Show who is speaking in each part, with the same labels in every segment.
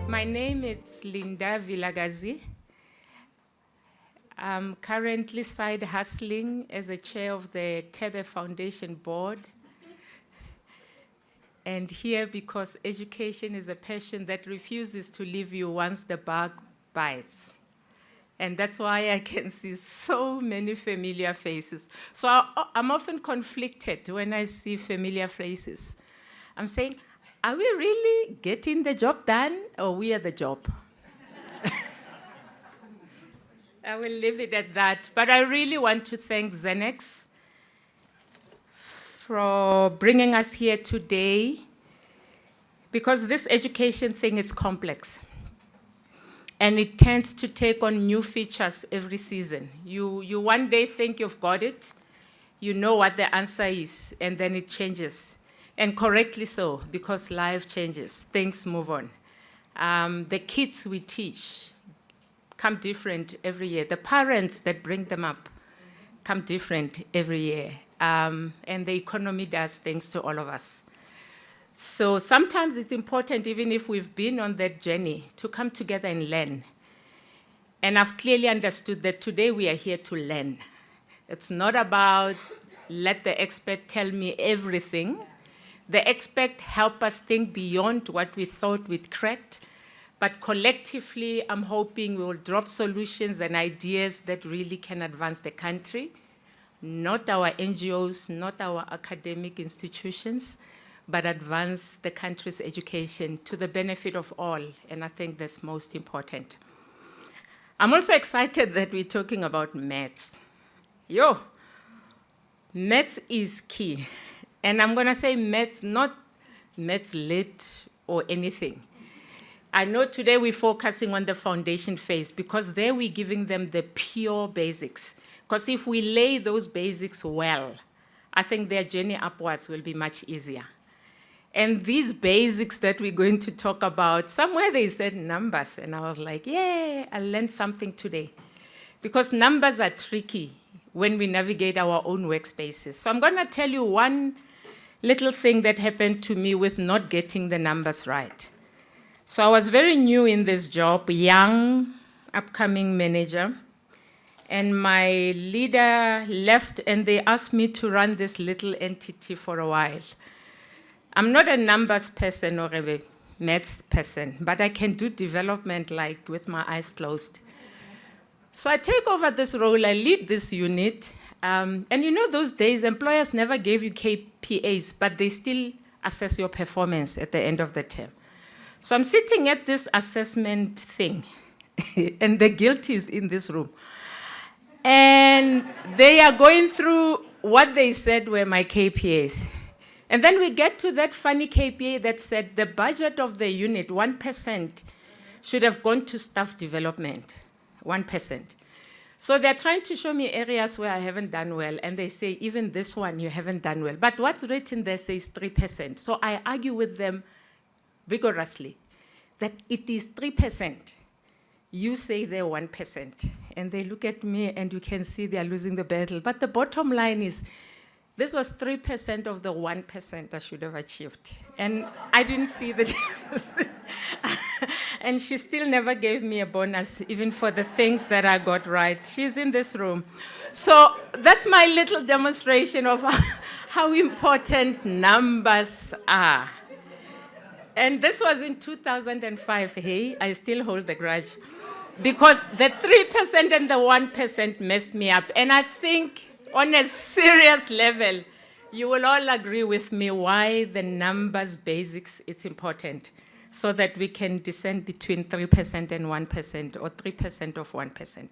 Speaker 1: My name is Linda Vilagazi. I'm currently side hustling as a chair of the Zenex Foundation board. And here because education is a passion that refuses to leave you once the bug bites. And that's why I can see so many familiar faces. So I'm often conflicted when I see familiar faces. I'm saying, are we really getting the job done, or we are the job? I will leave it at that. But I really want to thank Zenex for bringing us here today, because this education thing is complex. And it tends to take on new features every season. You one day think you've got it, you know what the answer is, and then it changes. And correctly so, because life changes, things move on. The kids we teach come different every year. The parents that bring them up come different every year. And the economy does things to all of us. So sometimes it's important, even if we've been on that journey, to come together and learn. And I've clearly understood that today we are here to learn. It's not about let the expert tell me everything. The expert help us think beyond what we thought we'd cracked. But collectively, I'm hoping we will drop solutions and ideas that really can advance the country. Not our NGOs, not our academic institutions, but advance the country's education to the benefit of all. And I think that's most important. I'm also excited that we're talking about maths. Maths is key. And I'm going to say maths, not maths lit or anything. I know today we're focusing on the foundation phase because there we're giving them the pure basics. Because if we lay those basics well, I think their journey upwards will be much easier. And these basics that we're going to talk about, somewhere they said numbers, and I was like, yeah, I learned something today. Because numbers are tricky when we navigate our own workspaces. So I'm going to tell you one little thing that happened to me with not getting the numbers right. So I was very new in this job, young, upcoming manager. And my leader left, and they asked me to run this little entity for a while. I'm not a numbers person or a maths person, but I can do development like with my eyes closed. So I take over this role, I lead this unit. And you know those days, employers never gave you KPIs, but they still assess your performance at the end of the term. So I'm sitting at this assessment thing, and the guilty is in this room. And they are going through what they said were my KPIs. And then we get to that funny KPI that said the budget of the unit, 1%, should have gone to staff development, 1%. So they're trying to show me areas where I haven't done well, and they say, even this one, you haven't done well. But what's written there says 3%. So I argue with them vigorously that it is 3%. You say they're 1%. And they look at me, and you can see they're losing the battle. But the bottom line is, this was 3% of the 1% I should have achieved. And I didn't see the difference. And she still never gave me a bonus, even for the things that I got right. She's in this room. So that's my little demonstration of how important numbers are. And this was in 2005. Hey, I still hold the grudge. Because the 3% and the 1% messed me up. And I think on a serious level, You will all agree with me why the numbers basics it's important, so that we can descend between 3% and 1% or 3% of 1%.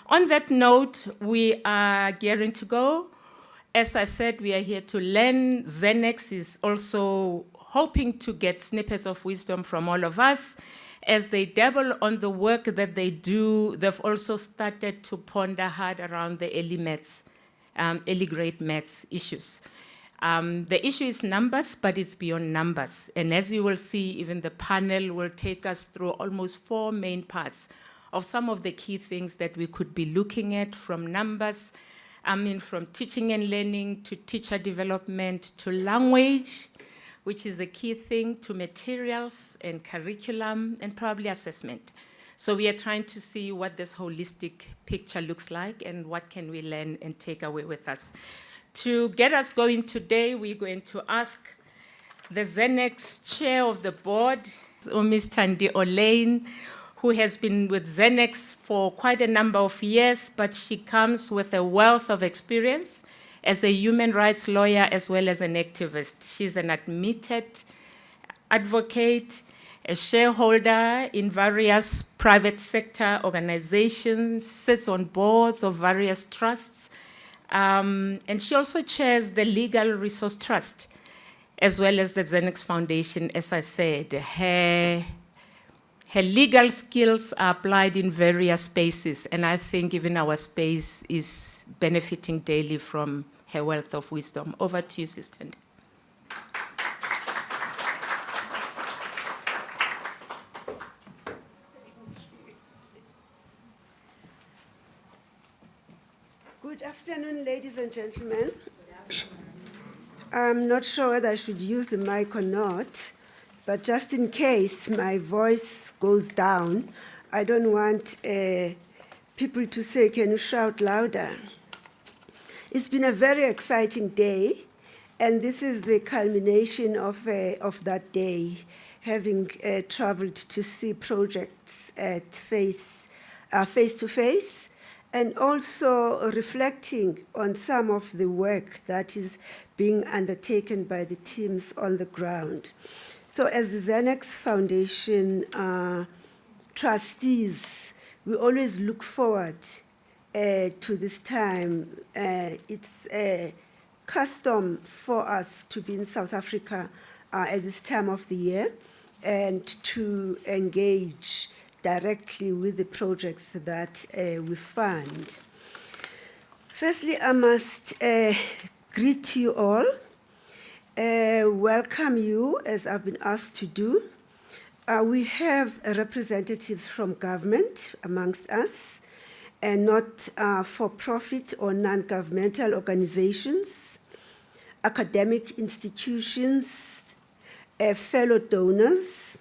Speaker 1: On that note, we are gearing to go. As I said, we are here to learn. Zenex is also hoping to get snippets of wisdom from all of us. As they dabble on the work that they do, they've also started to ponder hard around the early grade maths issues. The issue is numbers, but it's beyond numbers. And as you will see, even the panel will take us through almost 4 main parts of some of the key things that we could be looking at, from numbers, from teaching and learning to teacher development to language, which is a key thing, to materials and curriculum and probably assessment. So we are trying to see what this holistic picture looks like and what can we learn and take away with us. To get us going today, we're going to ask the Zenex chair of the board, Ms. Thandi Olaine, who has been with Zenex for quite a number of years, but she comes with a wealth of experience as a human rights lawyer as well as an activist. She's an admitted advocate, a shareholder in various private sector organizations, sits on boards of various trusts, and she also chairs the Legal Resource Trust, as well as the Zenex Foundation, as I said. Her legal skills are applied in various spaces, and I think even our space is benefiting daily from her wealth of wisdom. Over to you, Sister.
Speaker 2: Good afternoon, ladies and gentlemen. I'm not sure whether I should use the mic or not, but just in case my voice goes down, I don't want people to say, can you shout louder? It's been a very exciting day, and this is the culmination of that day, having traveled to see projects at face-to-face, and also reflecting on some of the work that is being undertaken by the teams on the ground. So as the Zenex Foundation trustees, we always look forward to this time. It's a custom for us to be in South Africa at this time of the year and to engage directly with the projects that we fund. Firstly, I must greet you all, welcome you, as I've been asked to do. We have representatives from government amongst us, and not for-profit or non-governmental organizations, academic institutions, fellow donors.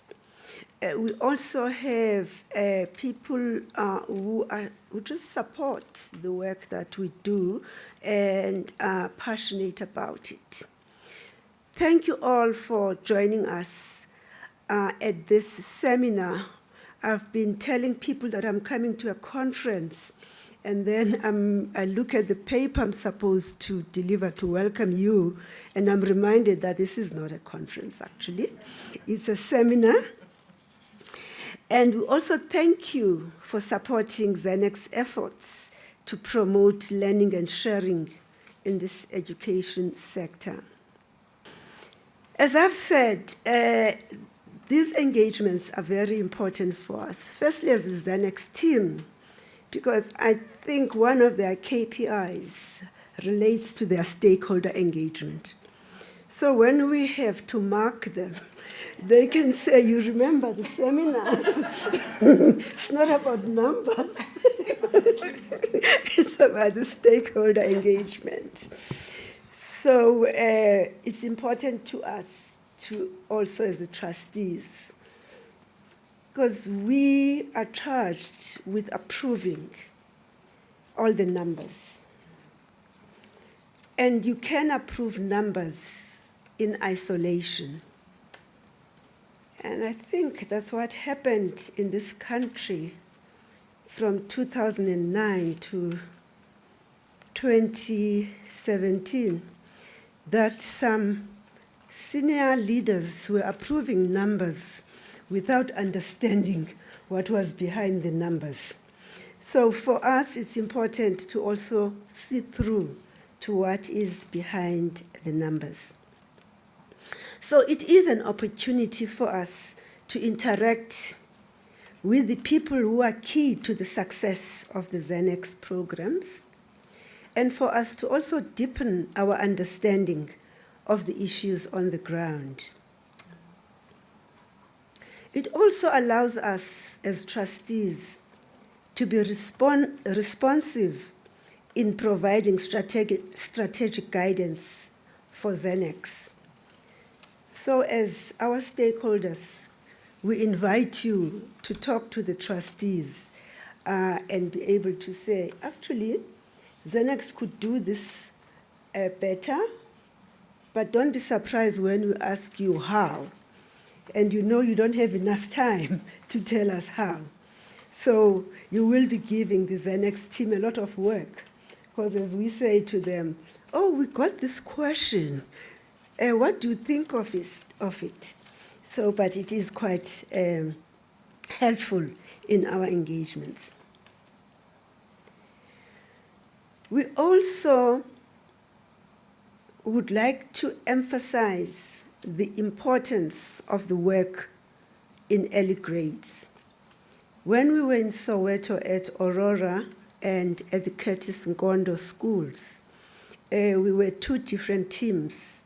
Speaker 2: We also have people who just support the work that we do and are passionate about it. Thank you all for joining us at this seminar. I've been telling people that I'm coming to a conference, and then I look at the paper I'm supposed to deliver to welcome you, and I'm reminded that this is not a conference, actually. It's a seminar. And we also thank you for supporting Zenex efforts to promote learning and sharing in this education sector. As I've said, these engagements are very important for us. Firstly, as the Zenex team, because I think one of their KPIs relates to their stakeholder engagement. So when we have to mark them, they can say, you remember the seminar. It's not about numbers. It's about the stakeholder engagement. So it's important to us to also as the trustees, because we are charged with approving all the numbers. And you can approve numbers in isolation. And I think that's what happened in this country from 2009 to 2017. that some senior leaders were approving numbers without understanding what was behind the numbers. So for us, it's important to also see through to what is behind the numbers. So it is an opportunity for us to interact with the people who are key to the success of the Zenex programs, and for us to also deepen our understanding of the issues on the ground. It also allows us as trustees to be responsive in providing strategic guidance for Zenex. So as our stakeholders, we invite you to talk to the trustees and be able to say, actually, Zenex could do this better, but don't be surprised when we ask you how. And you know you don't have enough time to tell us how. So you will be giving the Zenex team a lot of work, because as we say to them, oh, we got this question. What do you think of it? So, but it is quite helpful in our engagements. We also would like to emphasize the importance of the work in early grades. When we were in Soweto at Aurora and at the Curtis Ngondo schools, we were two different teams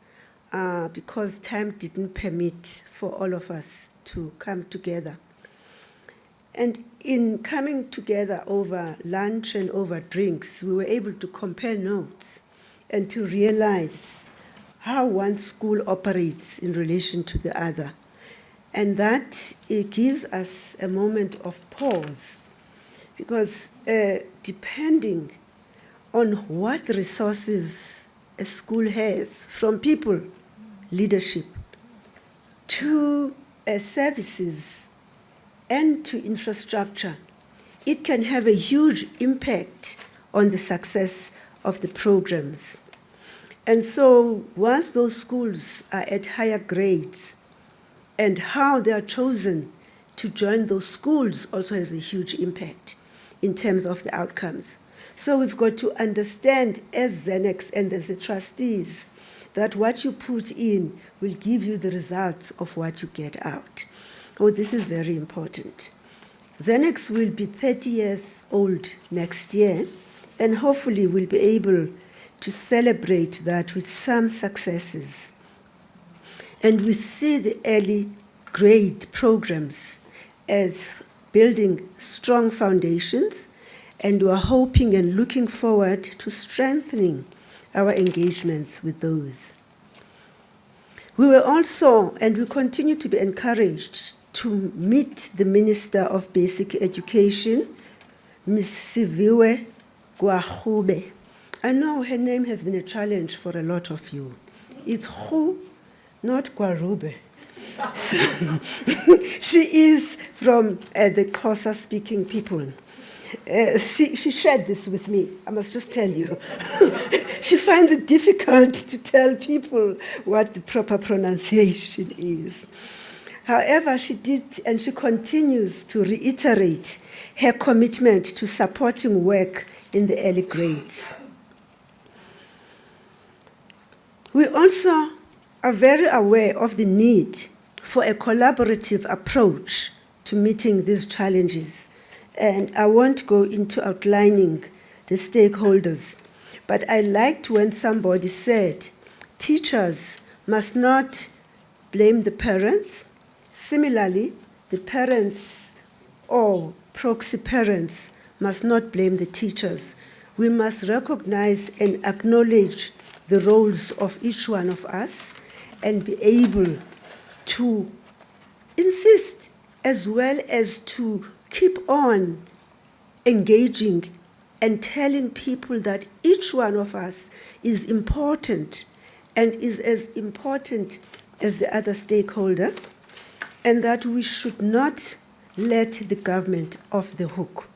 Speaker 2: because time didn't permit for all of us to come together. And in coming together over lunch and over drinks, we were able to compare notes and to realize how one school operates in relation to the other. And that it gives us a moment of pause, because depending on what resources a school has, from people, leadership, to services, and to infrastructure, it can have a huge impact on the success of the programs. And so once those schools are at higher grades, and how they are chosen to join those schools also has a huge impact in terms of the outcomes. So we've got to understand as Zenex and as the trustees that what you put in will give you the results of what you get out. Oh, this is very important. Zenex will be 30 years old next year, and hopefully we'll be able to celebrate that with some successes. And we see the early grade programs as building strong foundations, and we're hoping and looking forward to strengthening our engagements with those. We were also, and we continue to be encouraged to meet the Minister of Basic Education, Ms. Siviwe Gwahube. I know her name has been a challenge for a lot of you. It's Hu, not Gwarube. She is from the Xhosa-speaking people. She shared this with me, I must just tell you. She finds it difficult to tell people what the proper pronunciation is. However, she did, and she continues to reiterate her commitment to supporting work in the early grades. We also are very aware of the need for a collaborative approach to meeting these challenges. And I won't go into outlining the stakeholders, but I liked when somebody said, teachers must not blame the parents. Similarly, the parents or proxy parents must not blame the teachers. We must recognize and acknowledge the roles of each one of us and be able to insist as well as to keep on engaging and telling people that each one of us is important and is as important as the other stakeholder, and that we should not let the government off the hook.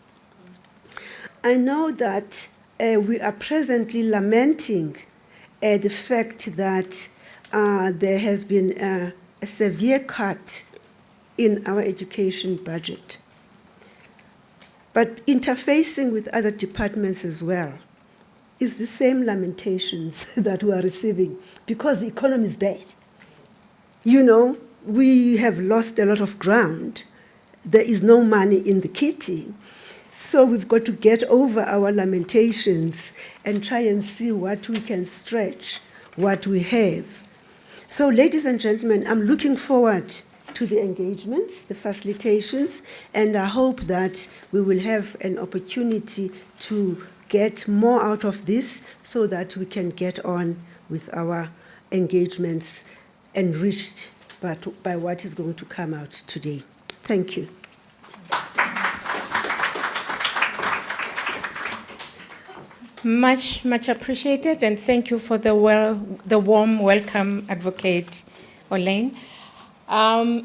Speaker 2: I know that we are presently lamenting at the fact that there has been a severe cut in our education budget. But interfacing with other departments as well is the same lamentations that we are receiving because the economy is bad. You know, we have lost a lot of ground. There is no money in the kitty. So we've got to get over our lamentations and try and see what we can stretch, what we have. So, ladies and gentlemen, I'm looking forward to the engagements, the facilitations, and I hope that we will have an opportunity to get more out of this so that we can get on with our engagements enriched by what is going to come out today. Thank you.
Speaker 1: Much, much appreciated, and thank you for the warm welcome, Advocate Olaine.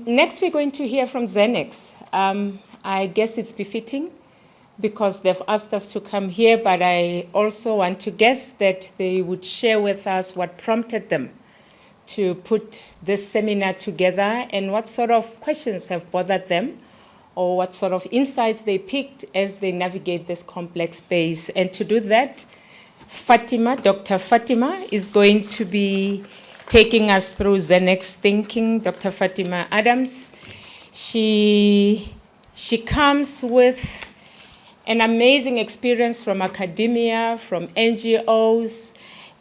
Speaker 1: Next, we're going to hear from Zenex. I guess it's befitting because they've asked us to come here, but I also want to guess that they would share with us what prompted them to put this seminar together and what sort of questions have bothered them or what sort of insights they picked as they navigate this complex space. And to do that, Dr. Fatima is going to be taking us through Zenex thinking. Dr. Fatima Adams, she comes with an amazing experience from academia, from NGOs.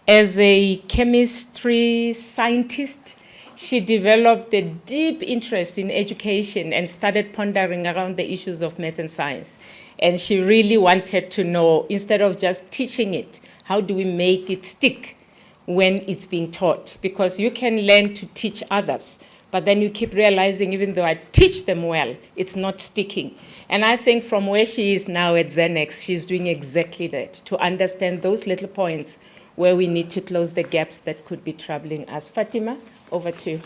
Speaker 1: As a chemistry scientist, she developed a deep interest in education and started pondering around the issues of maths and science. And she really wanted to know, instead of just teaching it, how do we make it stick when it's being taught? Because you can learn to teach others, but then you keep realizing, even though I teach them well, it's not sticking. And I think from where she is now at Zenex, she's doing exactly that, to understand those little points where we need to close the gaps that could be troubling us. Fatima, over to you.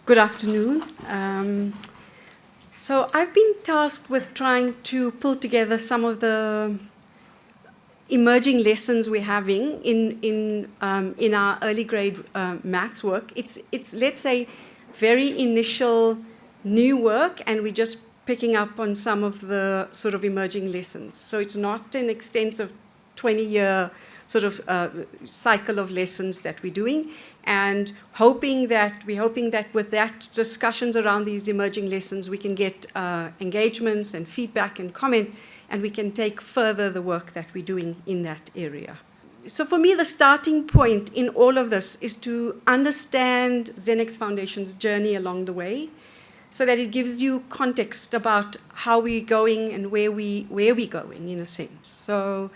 Speaker 3: Good afternoon. So I've been tasked with trying to pull together some of the emerging lessons we're having in our early grade maths work. It's let's say very initial new work, and we're just picking up on some of the sort of emerging lessons. So it's not an extensive 20-year sort of cycle of lessons that we're doing, and we're hoping that with that discussions around these emerging lessons, we can get engagements and feedback and comment, and we can take further the work that we're doing in that area. So for me, the starting point in all of this is to understand Zenex Foundation's journey along the way, so that it gives you context about how we're going and where we're going, in a sense. So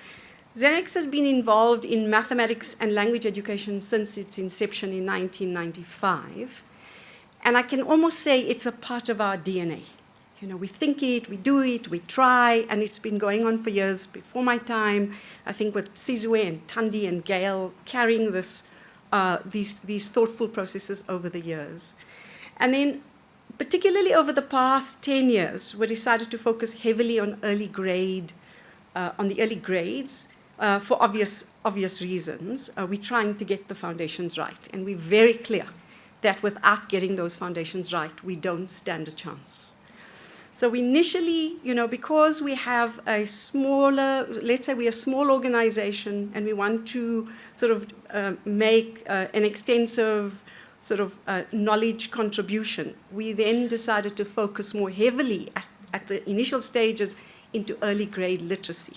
Speaker 3: Zenex has been involved in mathematics and language education since its inception in 1995. And I can almost say it's a part of our DNA. You know, we think it, we do it, we try, and it's been going on for years before my time. I think with Sizwe and Thandi and Gail carrying this, these thoughtful processes over the years. And then, particularly over the past 10 years, we decided to focus heavily on the early grades, for obvious reasons. We're trying to get the foundations right, and we're very clear that without getting those foundations right, we don't stand a chance. So initially, you know, because we have a smaller, let's say we're a small organization, and we want to sort of make an extensive sort of knowledge contribution, we then decided to focus more heavily at the initial stages into early grade literacy,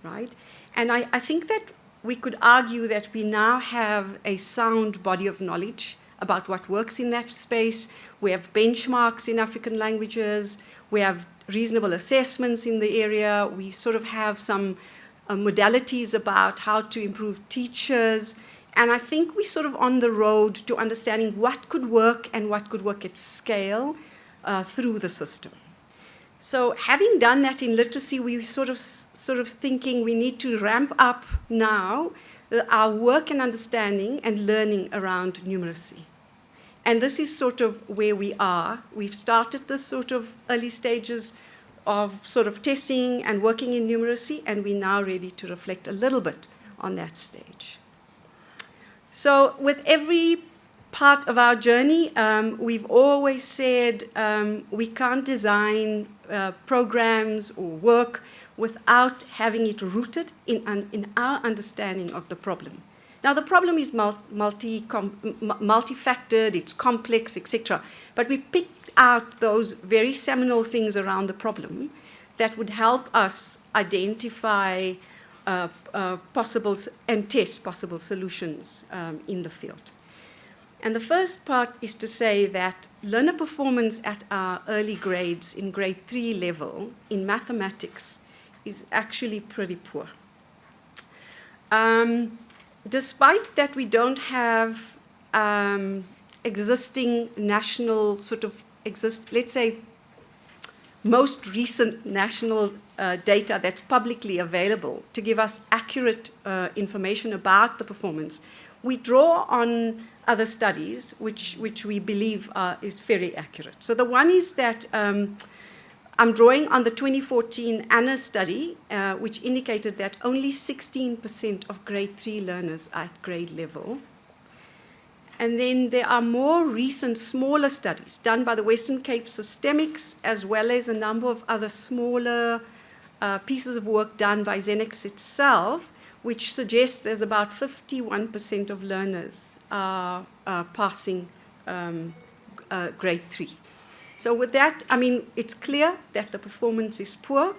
Speaker 3: right? And I think that we could argue that we now have a sound body of knowledge about what works in that space. We have benchmarks in African languages. We have reasonable assessments in the area. We sort of have some modalities about how to improve teachers. And I think we're sort of on the road to understanding what could work and what could work at scale through the system. So having done that in literacy, we sort of thinking we need to ramp up now our work and understanding and learning around numeracy. And this is sort of where we are. We've started this sort of early stages of sort of testing and working in numeracy, and we're now ready to reflect a little bit on that stage. So with every part of our journey, we've always said we can't design programs or work without having it rooted in our understanding of the problem. Now, the problem is multifactored, it's complex, etc. But we picked out those very seminal things around the problem that would help us identify possible and test possible solutions in the field. And the first part is to say that learner performance at our early grades in grade 3 level in mathematics is actually pretty poor. Despite that we don't have existing national let's say, most recent national data that's publicly available to give us accurate information about the performance, we draw on other studies which we believe is very accurate. So the one is that I'm drawing on the 2014 ANNA study, which indicated that only 16% of grade 3 learners are at grade level. And then there are more recent, smaller studies done by the Western Cape Systemics, as well as a number of other smaller pieces of work done by Zenex itself, which suggests there's about 51% of learners are passing grade 3. So with that, I mean, it's clear that the performance is poor.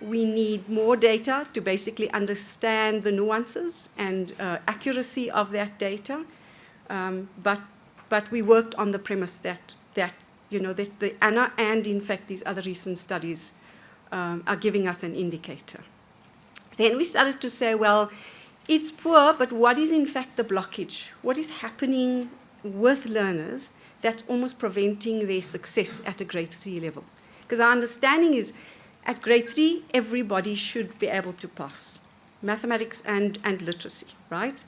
Speaker 3: We need more data to basically understand the nuances and accuracy of that data. But we worked on the premise that the ANNA and, in fact, these other recent studies are giving us an indicator. Then we started to say, well, it's poor, but what is, in fact, the blockage? What is happening with learners that's almost preventing their success at a grade 3 level? Because our understanding is at grade 3, everybody should be able to pass mathematics and literacy, right?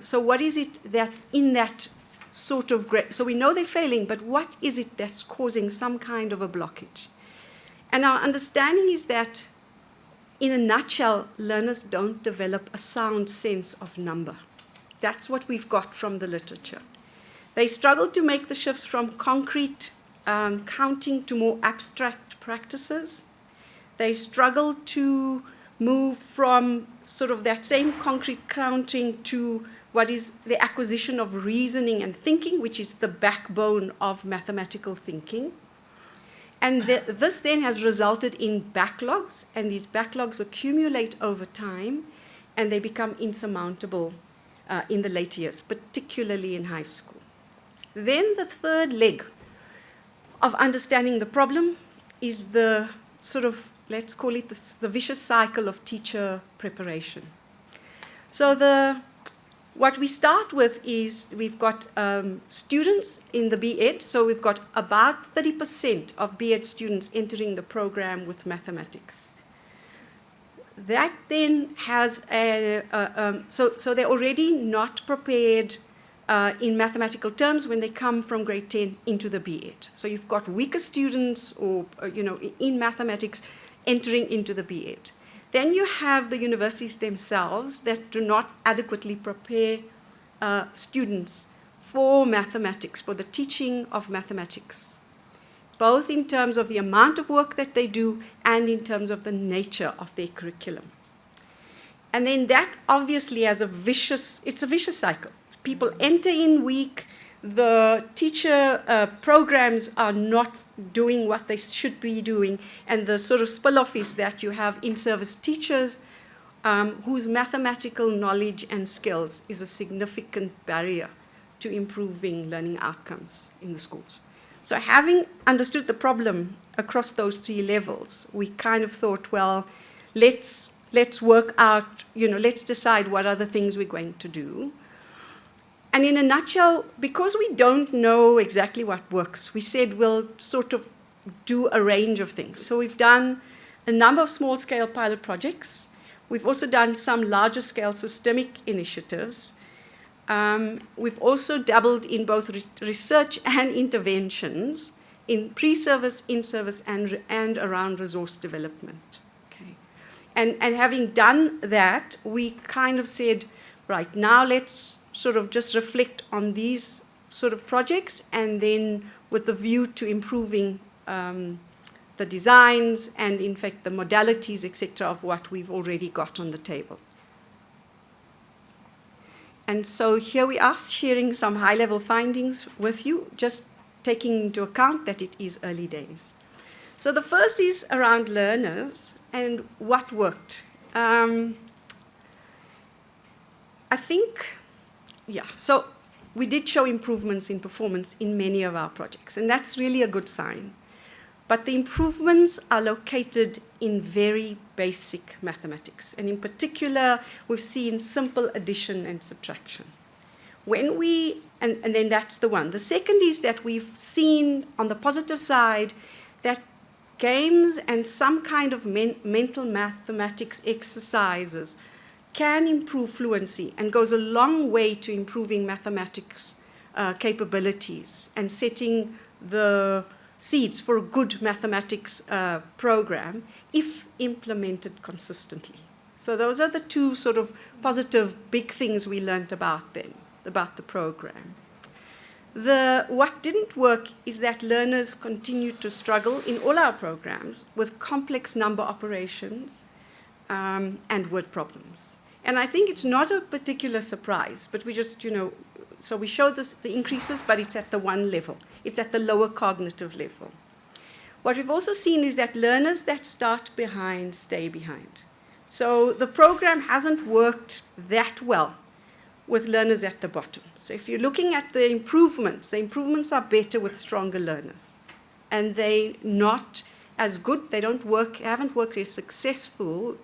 Speaker 3: So what is it that in that sort of grade, so we know they're failing, but what is it that's causing some kind of a blockage? And our understanding is that, in a nutshell, learners don't develop a sound sense of number. That's what we've got from the literature. They struggle to make the shifts from concrete counting to more abstract practices. They struggle to move from sort of that same concrete counting to what is the acquisition of reasoning and thinking, which is the backbone of mathematical thinking. And this then has resulted in backlogs, and these backlogs accumulate over time, and they become insurmountable in the later years, particularly in high school. Then the third leg of understanding the problem is the sort of, let's call it the vicious cycle of teacher preparation. So what we start with is we've got students in the B.Ed, so we've got about 30% of B.Ed students entering the program with mathematics. That then has so they're already not prepared in mathematical terms when they come from grade 10 into the B.Ed. So you've got weaker students or in mathematics entering into the B.Ed. Then you have the universities themselves that do not adequately prepare students for mathematics, for the teaching of mathematics, both in terms of the amount of work that they do and in terms of the nature of their curriculum. And then that obviously has it's a vicious cycle. People enter in weak, the teacher programs are not doing what they should be doing, and the sort of spill-off is that you have in-service teachers whose mathematical knowledge and skills is a significant barrier to improving learning outcomes in the schools. So having understood the problem across those 3 levels, we kind of thought, well, let's work out, let's decide what are the things we're going to do. And in a nutshell, because we don't know exactly what works, we said we'll sort of do a range of things. So we've done a number of small-scale pilot projects. We've also done some larger-scale systemic initiatives. We've also dabbled in both research and interventions in pre-service, in-service, and around resource development. Okay. And having done that, we kind of said, right, now let's sort of just reflect on these sort of projects, and then with the view to improving the designs and, in fact, the modalities, etc., of what we've already got on the table. And so here we are sharing some high-level findings with you, just taking into account that it is early days. So the first is around learners and what worked. I think, so we did show improvements in performance in many of our projects, and that's really a good sign. But the improvements are located in very basic mathematics. And in particular, we've seen simple addition and subtraction. When we, and then that's the one. The second is that we've seen on the positive side that games and some kind of mental mathematics exercises can improve fluency and goes a long way to improving mathematics capabilities and setting the seeds for a good mathematics program if implemented consistently. So those are the two sort of positive big things we learned about them, about the program. What didn't work is that learners continued to struggle in all our programs with complex number operations and word problems. And I think it's not a particular surprise, but we just, so we showed the increases, but it's at the one level. It's at the lower cognitive level. What we've also seen is that learners that start behind stay behind. So the program hasn't worked that well with learners at the bottom. So if you're looking at the improvements are better with stronger learners. And they're not as good, haven't worked as successfully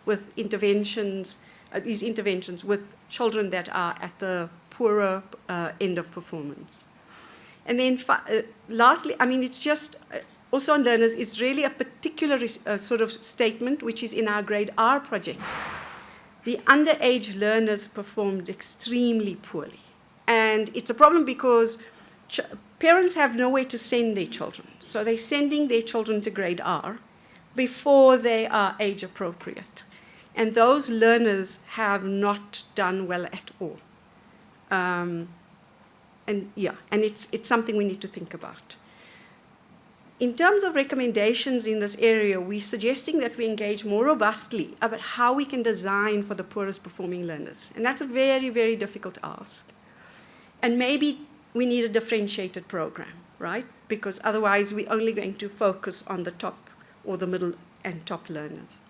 Speaker 3: with interventions, these interventions with children that are at the poorer end of performance. And then lastly, it's just, also on learners, it's really a particular sort of statement which is in our grade R project. The underage learners performed extremely poorly. And it's a problem because parents have nowhere to send their children. So they're sending their children to grade R before they are age appropriate. And those learners have not done well at all. And it's something we need to think about. In terms of recommendations in this area, we're suggesting that we engage more robustly about how we can design for the poorest performing learners. And that's a very, very difficult ask. And maybe we need a differentiated program, right? Because otherwise we're only going to focus on the top or the middle and top learners.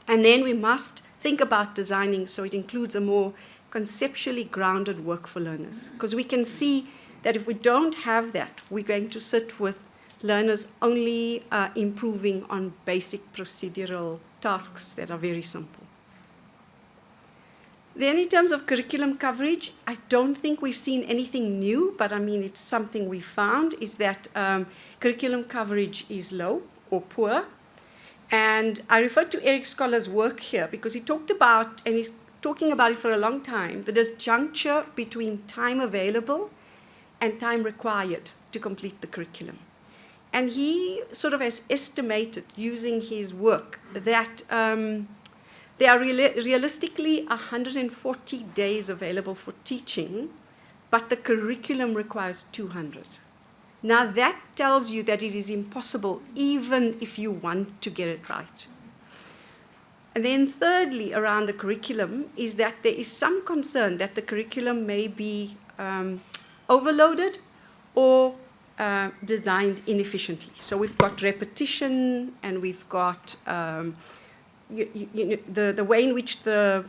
Speaker 3: And then we must think about designing so it includes a more conceptually grounded work for learners. Because we can see that if we don't have that, we're going to sit with learners only improving on basic procedural tasks that are very simple. Then in terms of curriculum coverage, I don't think we've seen anything new, but it's something we found, is that curriculum coverage is low or poor. And I refer to Eric Scholler's work here because he talked about, and he's talking about it for a long time, the disjuncture between time available and time required to complete the curriculum. And he sort of has estimated, using his work, that there are realistically 140 days available for teaching, but the curriculum requires 200. Now that tells you that it is impossible even if you want to get it right. And then thirdly, around the curriculum, is that there is some concern that the curriculum may be overloaded or designed inefficiently. So we've got repetition and we've got the way in which the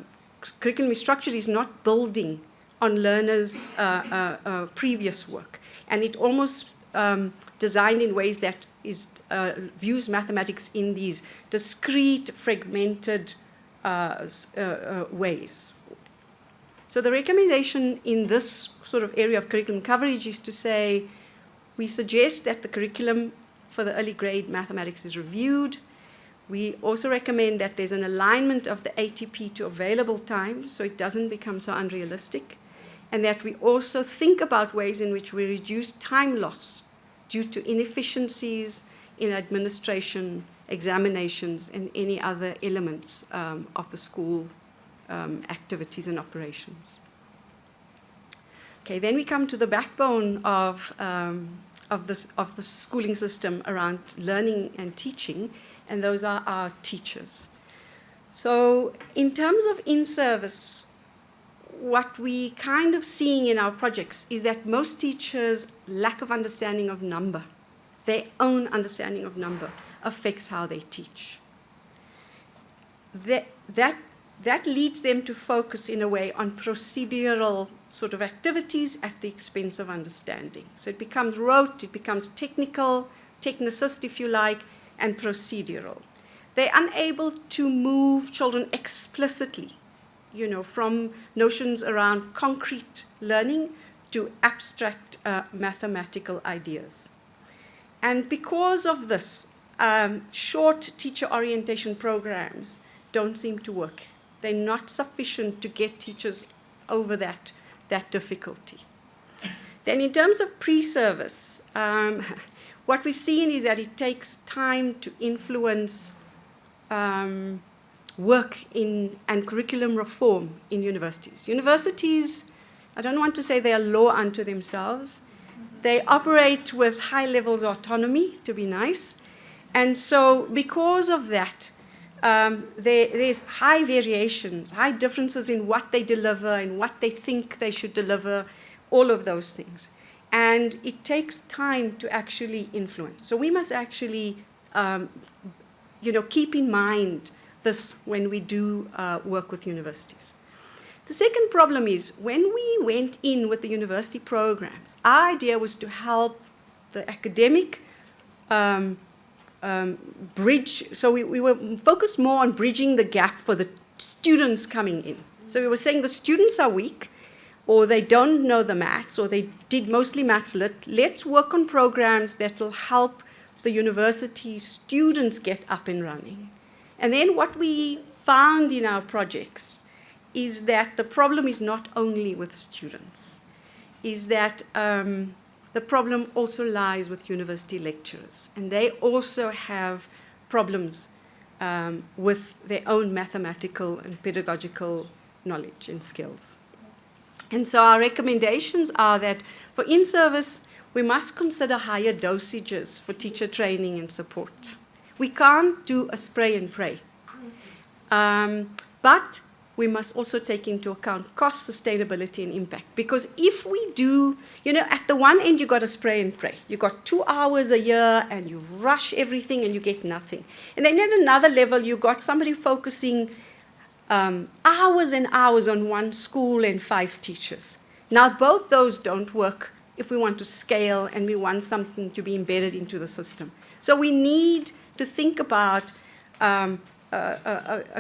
Speaker 3: curriculum is structured is not building on learners' previous work. And it almost designed in ways that views mathematics in these discrete, fragmented ways. So the recommendation in this sort of area of curriculum coverage is to say, we suggest that the curriculum for the early grade mathematics is reviewed. We also recommend that there's an alignment of the ATP to available time so it doesn't become so unrealistic, and that we also think about ways in which we reduce time loss due to inefficiencies in administration, examinations, and any other elements of the school activities and operations. Okay, then we come to the backbone of the schooling system around learning and teaching, and those are our teachers. So in terms of in-service, what we kind of seeing in our projects is that most teachers' lack of understanding of number, their own understanding of number, affects how they teach. That leads them to focus in a way on procedural sort of activities at the expense of understanding. So it becomes rote, it becomes technical, technicist if you like, and procedural. They're unable to move children explicitly, from notions around concrete learning to abstract mathematical ideas. And because of this, short teacher orientation programs don't seem to work. They're not sufficient to get teachers over that difficulty. Then in terms of pre-service, what we've seen is that it takes time to influence work and curriculum reform in universities. Universities, I don't want to say they are law unto themselves. They operate with high levels of autonomy, to be nice. And so because of that, there's high variations, high differences in what they deliver and what they think they should deliver, all of those things. And it takes time to actually influence. So we must actually, keep in mind this when we do work with universities. The second problem is when we went in with the university programs, our idea was to help the academic bridge. So we were focused more on bridging the gap for the students coming in. So we were saying the students are weak, or they don't know the maths, or they did mostly maths lit. Let's work on programs that will help the university students get up and running. And then what we found in our projects is that the problem is not only with students, is that the problem also lies with university lecturers. And they also have problems with their own mathematical and pedagogical knowledge and skills. And so our recommendations are that for in-service, we must consider higher dosages for teacher training and support. We can't do a spray and pray. But we must also take into account cost, sustainability, and impact. Because if we do, at the one end, you got a spray and pray. You got 2 hours a year, and you rush everything, and you get nothing. And then at another level, you got somebody focusing hours and hours on one school and 5 teachers. Now, both those don't work if we want to scale and we want something to be embedded into the system. So we need to think about a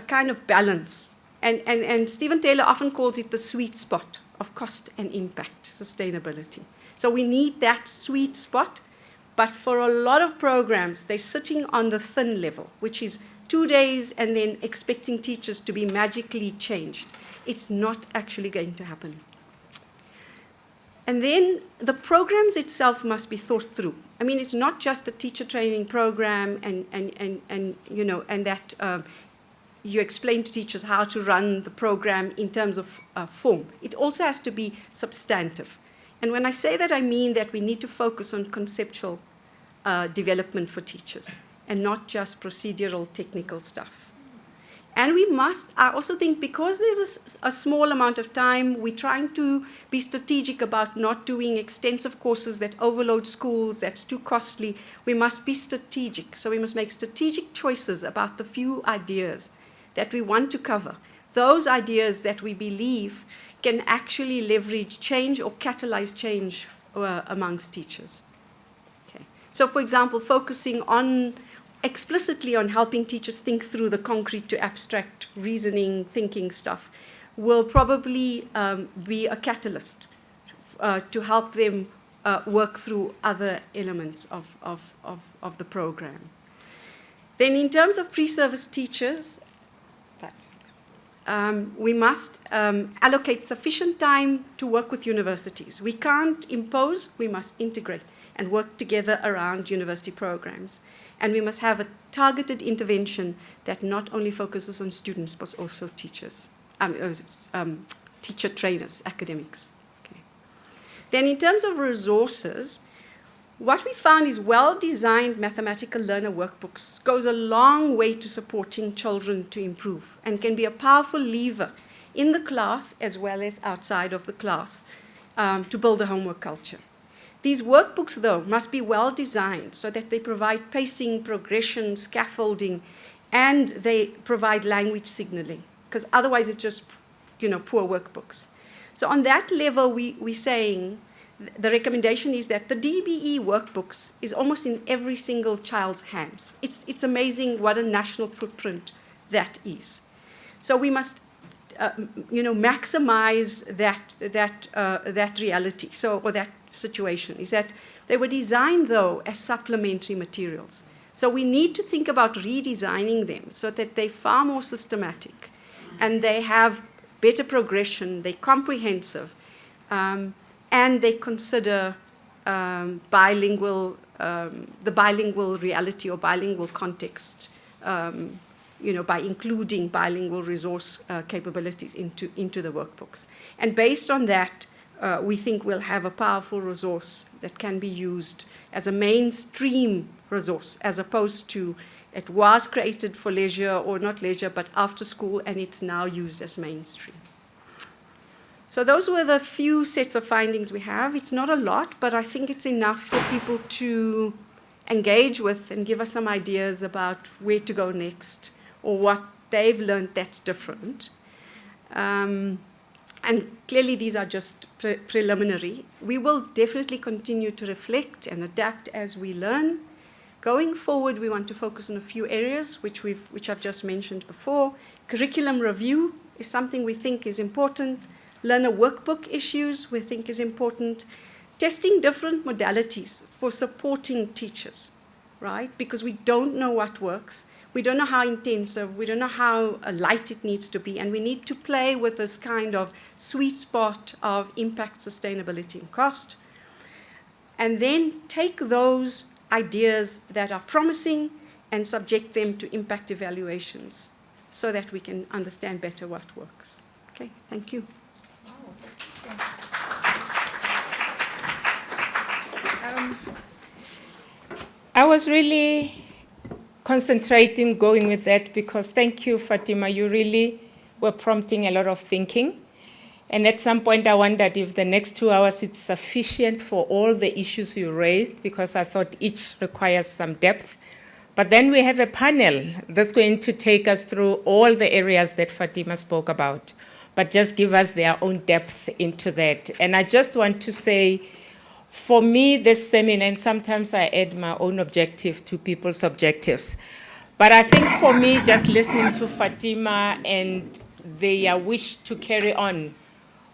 Speaker 3: kind of balance. And Stephen Taylor often calls it the sweet spot of cost and impact, sustainability. So we need that sweet spot, but for a lot of programs, they're sitting on the thin level, which is 2 days and then expecting teachers to be magically changed. It's not actually going to happen. And then the programs itself must be thought through. I mean, it's not just a teacher training program and that you explain to teachers how to run the program in terms of form. It also has to be substantive. And when I say that, I mean that we need to focus on conceptual development for teachers and not just procedural technical stuff. And we must, I also think, because there's a small amount of time, we're trying to be strategic about not doing extensive courses that overload schools, that's too costly. We must be strategic. So we must make strategic choices about the few ideas that we want to cover. Those ideas that we believe can actually leverage change or catalyze change amongst teachers. Okay. So for example, focusing explicitly on helping teachers think through the concrete to abstract reasoning, thinking stuff will probably be a catalyst to help them work through other elements of the program. Then in terms of pre-service teachers, we must allocate sufficient time to work with universities. We can't impose, we must integrate and work together around university programs. And we must have a targeted intervention that not only focuses on students, but also teachers, teacher trainers, academics. Okay. Then in terms of resources, what we found is well-designed mathematical learner workbooks goes a long way to supporting children to improve and can be a powerful lever in the class as well as outside of the class to build a homework culture. These workbooks, though, must be well-designed so that they provide pacing, progression, scaffolding, and they provide language signaling, because otherwise it's just, poor workbooks. So on that level, we're saying the recommendation is that the DBE workbooks is almost in every single child's hands. It's amazing what a national footprint that is. So we must, maximize that reality. Or that situation is that they were designed, though, as supplementary materials. So we need to think about redesigning them so that they're far more systematic and they have better progression, they're comprehensive, and they consider the bilingual reality or bilingual context, by including bilingual resource capabilities into the workbooks. And based on that, we think we'll have a powerful resource that can be used as a mainstream resource, as opposed to it was created for leisure, or not leisure, but after school, and it's now used as mainstream. So those were the few sets of findings we have. It's not a lot, but I think it's enough for people to engage with and give us some ideas about where to go next or what they've learned that's different. And clearly, these are just preliminary. We will definitely continue to reflect and adapt as we learn. Going forward, we want to focus on a few areas, which I've just mentioned before. Curriculum review is something we think is important. Learner workbook issues we think is important. Testing different modalities for supporting teachers, right? Because we don't know what works. We don't know how intensive, we don't know how light it needs to be, and we need to play with this kind of sweet spot of impact, sustainability, and cost. And then take those ideas that are promising and subject them to impact evaluations so that we can understand better what works. Okay, thank you.
Speaker 1: I was really concentrating going with that because thank you, Fatima, you really were prompting a lot of thinking. And at some point I wondered if the next 2 hours is sufficient for all the issues you raised, because I thought each requires some depth. But then we have a panel that's going to take us through all the areas that Fatima spoke about, but just give us their own depth into that. And I just want to say, for me, this seminar, and sometimes I add my own objective to people's objectives, but I think for me, just listening to Fatima and their wish to carry on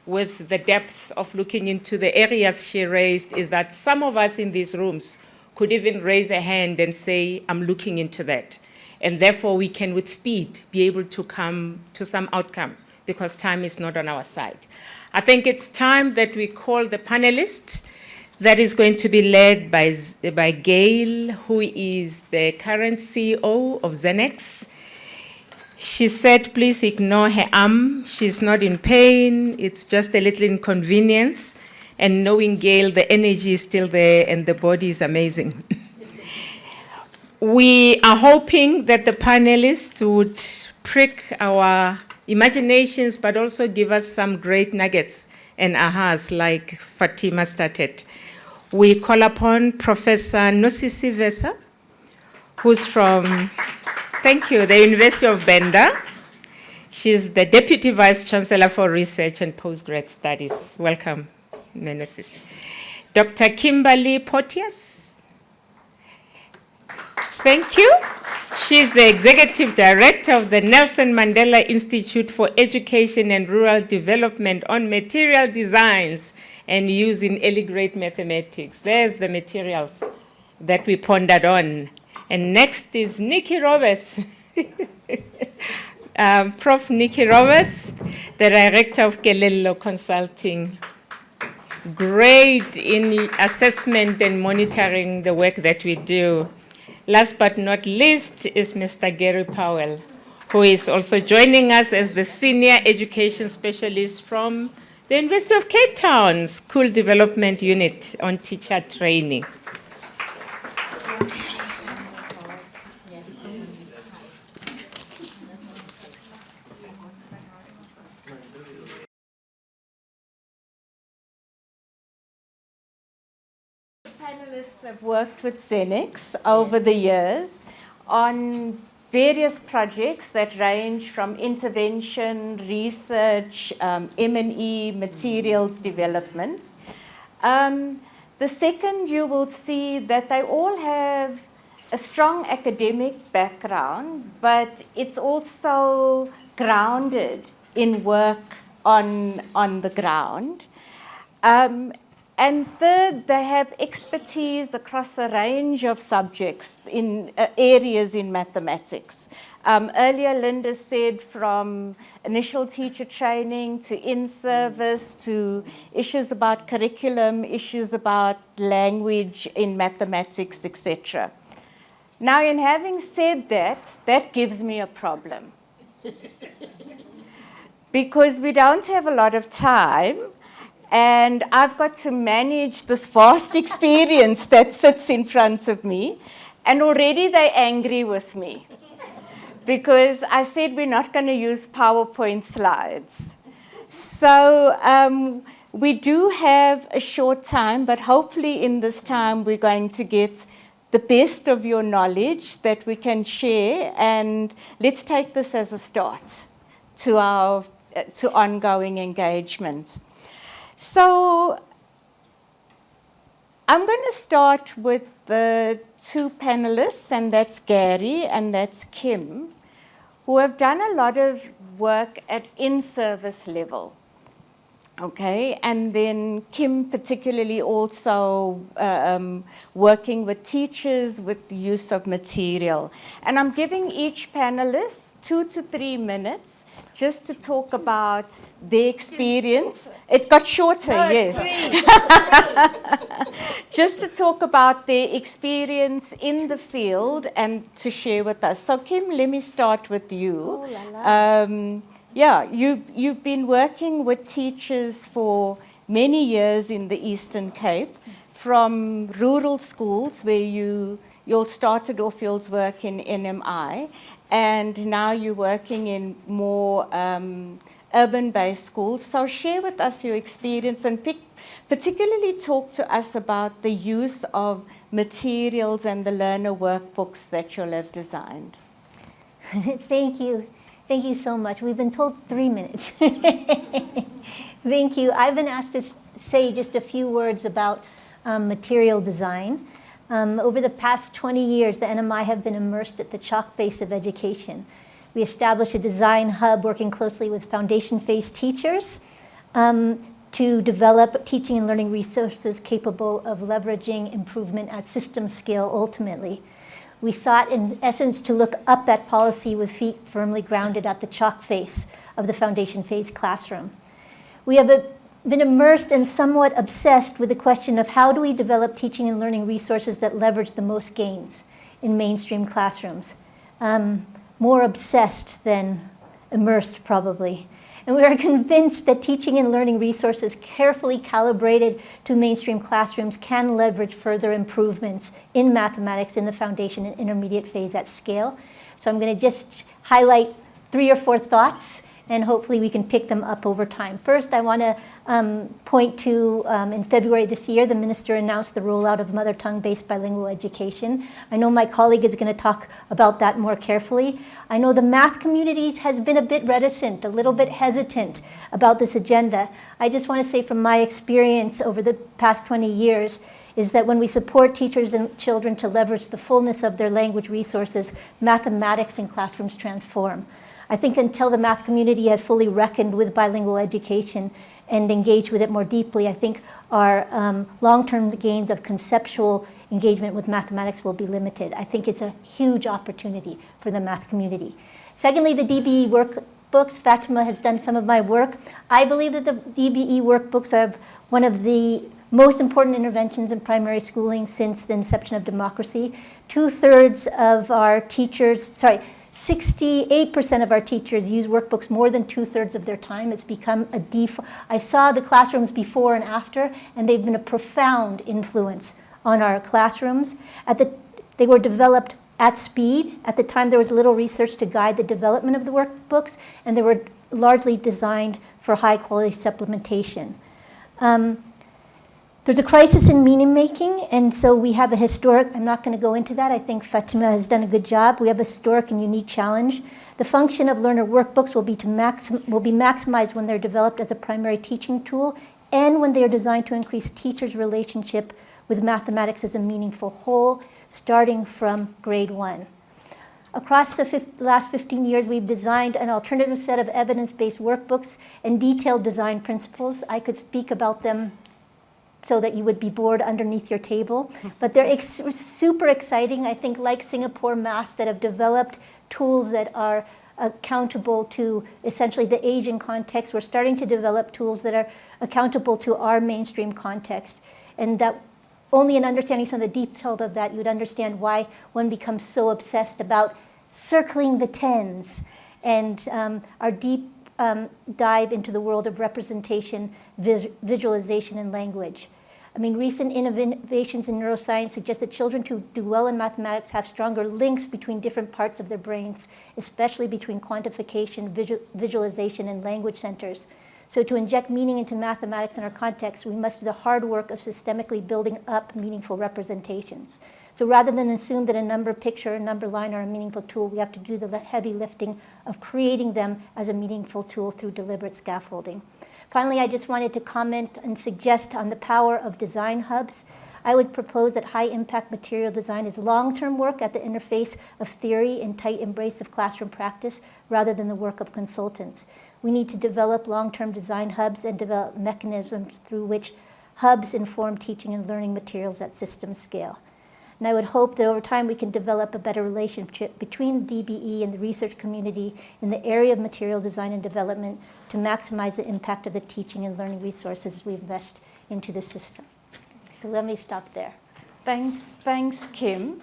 Speaker 1: with the depth of looking into the areas she raised, is that some of us in these rooms could even raise a hand and say, I'm looking into that. And therefore, we can, with speed, be able to come to some outcome, because time is not on our side. I think it's time that we call the panelists. That is going to be led by Gail, who is the current CEO of Zenex. She said, please ignore her arm. She's not in pain. It's just a little inconvenience. And knowing Gail, the energy is still there and the body is amazing. We are hoping that the panelists would prick our imaginations, but also give us some great nuggets and ahas like Fatima started. We call upon Professor Nosisi Vesa, who's from, thank you, the University of Benda. She's the Deputy Vice Chancellor for Research and Postgrad Studies. Welcome, Nosisi. Dr. Kimberly Porteous. Thank you. She's the Executive Director of the Nelson Mandela Institute for Education and Rural Development on Material Designs and Use in Early Grade Mathematics. There's the materials that we pondered on. And next is Nikki Roberts. Prof. Nikki Roberts, the Director of Kelelo Consulting. Great in assessment and monitoring the work that we do. Last but not least is Mr. Gary Powell, who is also joining us as the Senior Education Specialist from the University of Cape Town School Development Unit on Teacher Training.
Speaker 4: Panelists have worked with Zenex over the years on various projects that range from intervention, research, M&E, materials development. The second, you will see that they all have a strong academic background, but it's also grounded in work on the ground. And third, they have expertise across a range of subjects in areas in mathematics. Earlier, Linda said from initial teacher training to in-service to issues about curriculum, issues about language in mathematics, etc. Now, in having said that, that gives me a problem. Because we don't have a lot of time, and I've got to manage this vast experience that sits in front of me, and already they're angry with me because I said we're not going to use PowerPoint slides. So we do have a short time, but hopefully in this time we're going to get the best of your knowledge that we can share, and let's take this as a start to our ongoing engagement. So I'm going to start with the two panelists, and that's Gary and that's Kim, who have done a lot of work at in-service level. Okay, and then Kim particularly also working with teachers with the use of material. And I'm giving each panelist 2 to 3 minutes just to talk about their experience. It got shorter, yes. Just to talk about their experience in the field and to share with us. So Kim, let me start with you. Yeah, you've been working with teachers for many years in the Eastern Cape, from rural schools where you all started off your work in NMI, and now you're working in more urban-based schools. So share with us your experience and particularly talk to us about the use of materials and the learner workbooks that you'll have designed.
Speaker 5: Thank you. Thank you so much. We've been told 3 minutes. Thank you. I've been asked to say just a few words about material design. Over the past 20 years, the NMI have been immersed at the chalk face of education. We established a design hub working closely with foundation phase teachers to develop teaching and learning resources capable of leveraging improvement at system scale ultimately. We sought, in essence, to look up at policy with feet firmly grounded at the chalk face of the foundation phase classroom. We have been immersed and somewhat obsessed with the question of how do we develop teaching and learning resources that leverage the most gains in mainstream classrooms. More obsessed than immersed, probably. And we are convinced that teaching and learning resources carefully calibrated to mainstream classrooms can leverage further improvements in mathematics in the foundation and intermediate phase at scale. So I'm going to just highlight 3 or 4 thoughts, and hopefully we can pick them up over time. First, I want to point to, in February this year, the minister announced the rollout of mother tongue-based bilingual education. I know my colleague is going to talk about that more carefully. I know the math community has been a bit reticent, a little bit hesitant about this agenda. I just want to say from my experience over the past 20 years, is that when we support teachers and children to leverage the fullness of their language resources, mathematics in classrooms transform. I think until the math community has fully reckoned with bilingual education and engaged with it more deeply, I think our long-term gains of conceptual engagement with mathematics will be limited. I think it's a huge opportunity for the math community. Secondly, the DBE workbooks. Fatima has done some of my work. I believe that the DBE workbooks are one of the most important interventions in primary schooling since the inception of democracy. 2/3 of our teachers, 68% of our teachers use workbooks more than 2/3 of their time. It's become a default. I saw the classrooms before and after, and they've been a profound influence on our classrooms. They were developed at speed. At the time, there was little research to guide the development of the workbooks, and they were largely designed for high-quality supplementation. There's a crisis in meaning making, and so we have a historic, I'm not going to go into that, I think Fatima has done a good job. We have a historic and unique challenge. The function of learner workbooks will be maximized when they're developed as a primary teaching tool and when they are designed to increase teachers' relationship with mathematics as a meaningful whole, starting from grade 1. Across the last 15 years, we've designed an alternative set of evidence-based workbooks and detailed design principles. I could speak about them so that you would be bored underneath your table. But they're super exciting, I think, like Singapore Math, that have developed tools that are accountable to essentially the Asian context. We're starting to develop tools that are accountable to our mainstream context. And that only in understanding some of the details of that, you would understand why one becomes so obsessed about circling the tens and our deep dive into the world of representation, visualization, and language. I mean, recent innovations in neuroscience suggest that children who do well in mathematics have stronger links between different parts of their brains, especially between quantification, visualization, and language centers. So to inject meaning into mathematics in our context, we must do the hard work of systemically building up meaningful representations. So rather than assume that a number picture, a number line are a meaningful tool, we have to do the heavy lifting of creating them as a meaningful tool through deliberate scaffolding. Finally, I just wanted to comment and suggest on the power of design hubs. I would propose that high-impact material design is long-term work at the interface of theory and tight embrace of classroom practice rather than the work of consultants. We need to develop long-term design hubs and develop mechanisms through which hubs inform teaching and learning materials at system scale. And I would hope that over time we can develop a better relationship between DBE and the research community in the area of material design and development to maximize the impact of the teaching and learning resources we invest into the system. So let me stop there.
Speaker 4: Thanks, Kim.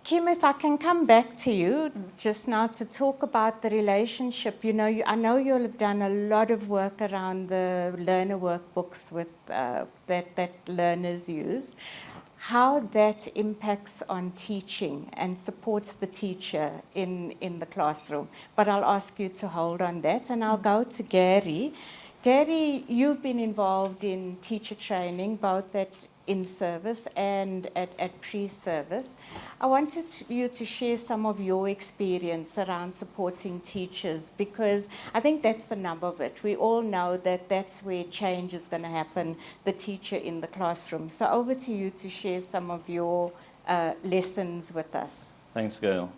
Speaker 4: Kim, if I can come back to you just now to talk about the relationship. You know, I know you'll have done a lot of work around the learner workbooks with, that learners use. How that impacts on teaching and supports the teacher in the classroom. But I'll ask you to hold on that, and I'll go to Gary. Gary, you've been involved in teacher training, both at in-service and at pre-service. I wanted you to share some of your experience around supporting teachers, because I think that's the nub of it. We all know that that's where change is going to happen, the teacher in the classroom. So over to you to share some of your lessons with us.
Speaker 6: Thanks, Gail.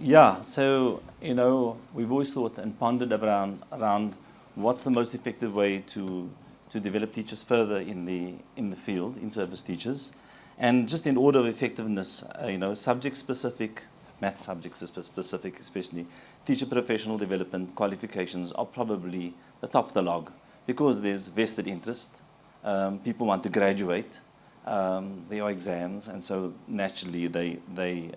Speaker 6: Yeah, so, you know, we've always thought and pondered around what's the most effective way to develop teachers further in the field, in-service teachers. And just in order of effectiveness, you know, subject-specific, math subject-specific especially, teacher professional development qualifications are probably the top of the log because there's vested interest. People want to graduate. There are exams, and so naturally they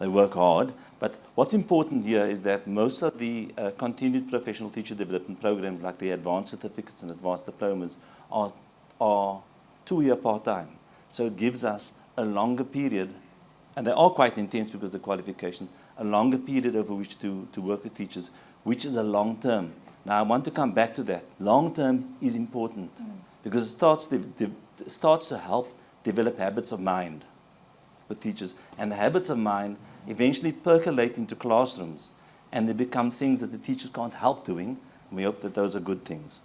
Speaker 6: work hard. But what's important here is that most of the continued professional teacher development programs, like the advanced certificates and advanced diplomas, are 2-year part-time. So it gives us a longer period, and they are quite intense because of the qualification, a longer period over which to work with teachers, which is a long-term. Now I want to come back to that. Long-term is important because it starts to help develop habits of mind with teachers, and the habits of mind eventually percolate into classrooms, and they become things that the teachers can't help doing, and we hope that those are good things.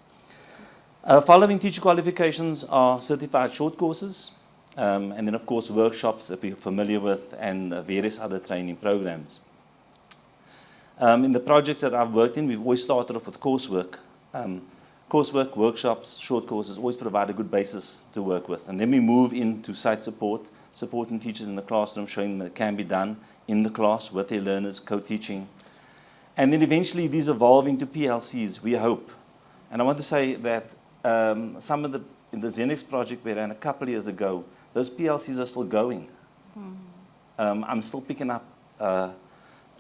Speaker 6: Following teacher qualifications are certified short courses, and then of course workshops that we're familiar with, and various other training programs. In the projects that I've worked in, we've always started off with coursework. Coursework, workshops, short courses always provide a good basis to work with. And then we move into site support, supporting teachers in the classroom, showing them that it can be done in the class with their learners, co-teaching. And then eventually these evolve into PLCs, we hope. And I want to say that some of in the Zenex project we ran a couple of years ago, those PLCs are still going. I'm still picking up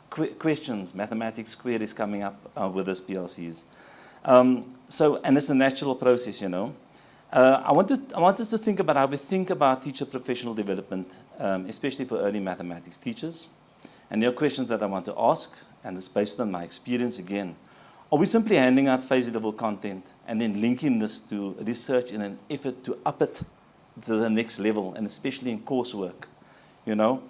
Speaker 6: questions, mathematics queries coming up with those PLCs. And it's a natural process, you know. I want us to think about how we think about teacher professional development, especially for early mathematics teachers. And there are questions that I want to ask, and it's based on my experience again. Are we simply handing out phase level content and then linking this to research in an effort to up it to the next level, and especially in coursework, you know?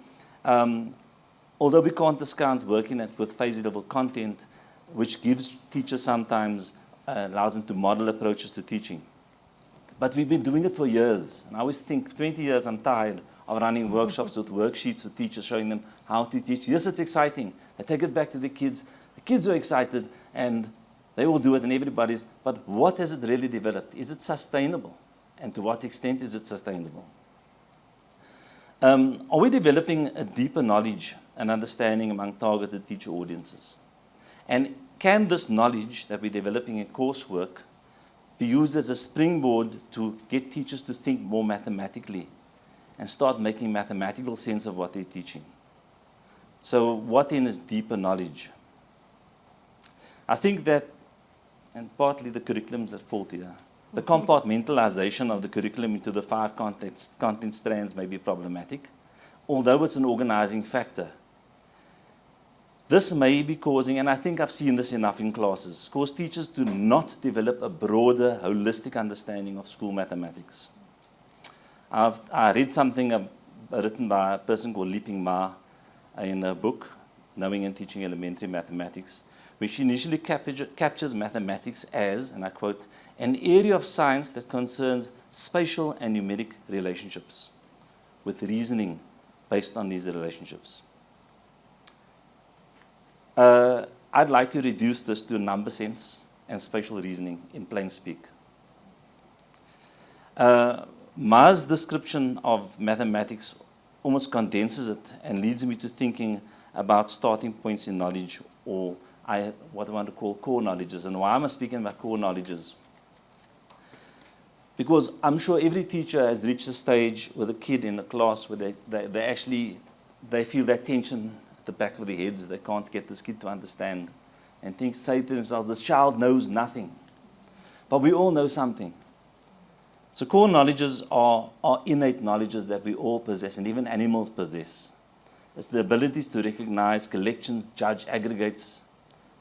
Speaker 6: Although we can't discount working with phase level content, which gives teachers sometimes, allows them to model approaches to teaching. But we've been doing it for years. And I always think, 20 years, I'm tired of running workshops with worksheets with teachers, showing them how to teach. Yes, it's exciting. I take it back to the kids. The kids are excited, and they will do it, and everybody's. But what has it really developed? Is it sustainable? And to what extent is it sustainable? Are we developing a deeper knowledge and understanding among targeted teacher audiences? And can this knowledge that we're developing in coursework be used as a springboard to get teachers to think more mathematically and start making mathematical sense of what they're teaching? So what then is deeper knowledge? I think that, and partly the curriculum's at fault here, the compartmentalization of the curriculum into the 5 content strands may be problematic, although it's an organizing factor. This may be causing, and I think I've seen this enough in classes, cause teachers do not develop a broader, holistic understanding of school mathematics. I read something written by a person called Leaping Ma in a book, Knowing and Teaching Elementary Mathematics, which initially captures mathematics as, and I quote, an area of science that concerns spatial and numeric relationships, with reasoning based on these relationships. I'd like to reduce this to number sense and spatial reasoning in plain speak. Ma's description of mathematics almost condenses it and leads me to thinking about starting points in knowledge, or what I want to call core knowledges. And why am I speaking about core knowledges? Because I'm sure every teacher has reached a stage with a kid in a class where they feel that tension at the back of their heads. They can't get this kid to understand, and say to themselves, this child knows nothing. But we all know something. So core knowledges are innate knowledges that we all possess, and even animals possess. It's the abilities to recognize collections, judge aggregates.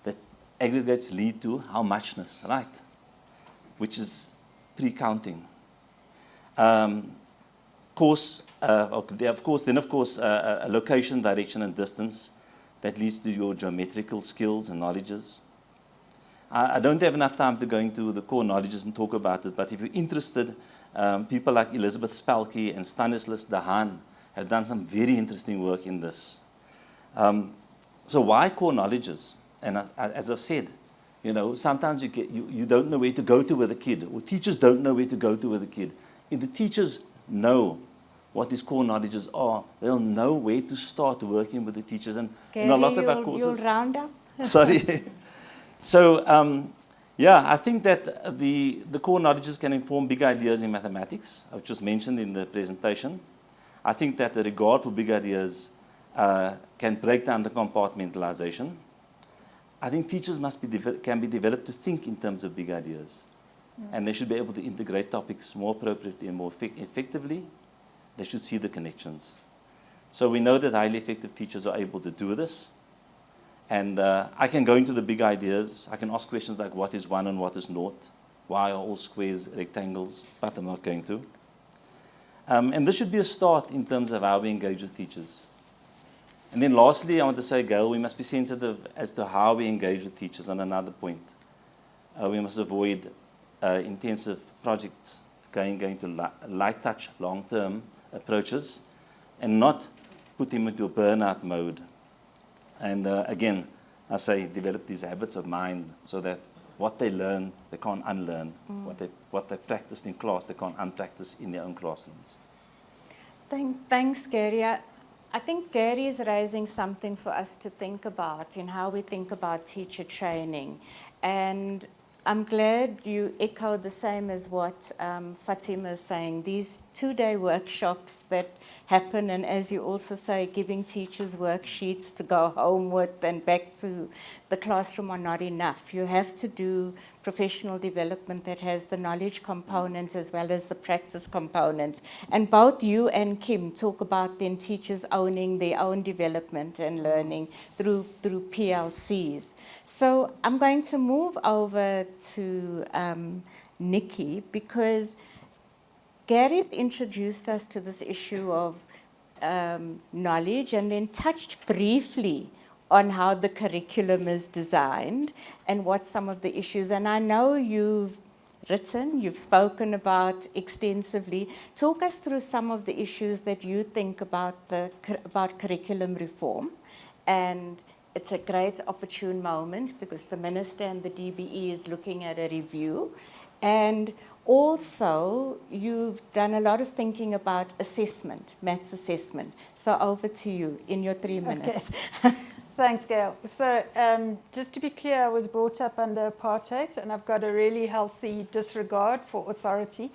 Speaker 6: That aggregates lead to how muchness, right? Which is pre-counting. A location, direction, and distance that leads to your geometrical skills and knowledges. I don't have enough time to go into the core knowledges and talk about it, but if you're interested, people like Elizabeth Spelke and Stanislas de Haan have done some very interesting work in this. So why core knowledges? And as I've said, you know, sometimes you don't know where to go to with a kid, or teachers don't know where to go to with a kid. If the teachers know what these core knowledges are, they'll know where to start working with the teachers. And in a lot of our courses,
Speaker 4: you'll round up.
Speaker 6: Sorry. So, I think that the core knowledges can inform big ideas in mathematics, which was mentioned in the presentation. I think that the regard for big ideas can break down the compartmentalization. I think teachers can be developed to think in terms of big ideas. And they should be able to integrate topics more appropriately and more effectively. They should see the connections. So we know that highly effective teachers are able to do this. And I can go into the big ideas. I can ask questions like, what is 1 and what is naught? Why are all squares rectangles? But I'm not going to. And this should be a start in terms of how we engage with teachers. And then lastly, I want to say, Gail, we must be sensitive as to how we engage with teachers on another point. We must avoid intensive projects, going to light touch, long-term approaches, and not put them into a burnout mode. And again, I say develop these habits of mind so that what they learn, they can't unlearn. What they practiced in class, they can't unpractice in their own classrooms.
Speaker 4: Thanks, Gary. I think Gary is raising something for us to think about in how we think about teacher training. And I'm glad you echo the same as what Fatima is saying. These 2-day workshops that happen, and as you also say, giving teachers worksheets to go home with and back to the classroom are not enough. You have to do professional development that has the knowledge component as well as the practice component. And both you and Kim talk about then teachers owning their own development and learning through PLCs. So I'm going to move over to Nikki, because Gary introduced us to this issue of knowledge and then touched briefly on how the curriculum is designed and what some of the issues. And I know you've written, you've spoken about extensively. Talk us through some of the issues that you think about curriculum reform. And it's a great opportune moment because the Minister and the DBE is looking at a review. And also, you've done a lot of thinking about assessment, maths assessment. So over to you in your 3 minutes.
Speaker 7: Okay. Thanks, Gail. So just to be clear, I was brought up under apartheid and I've got a really healthy disregard for authority.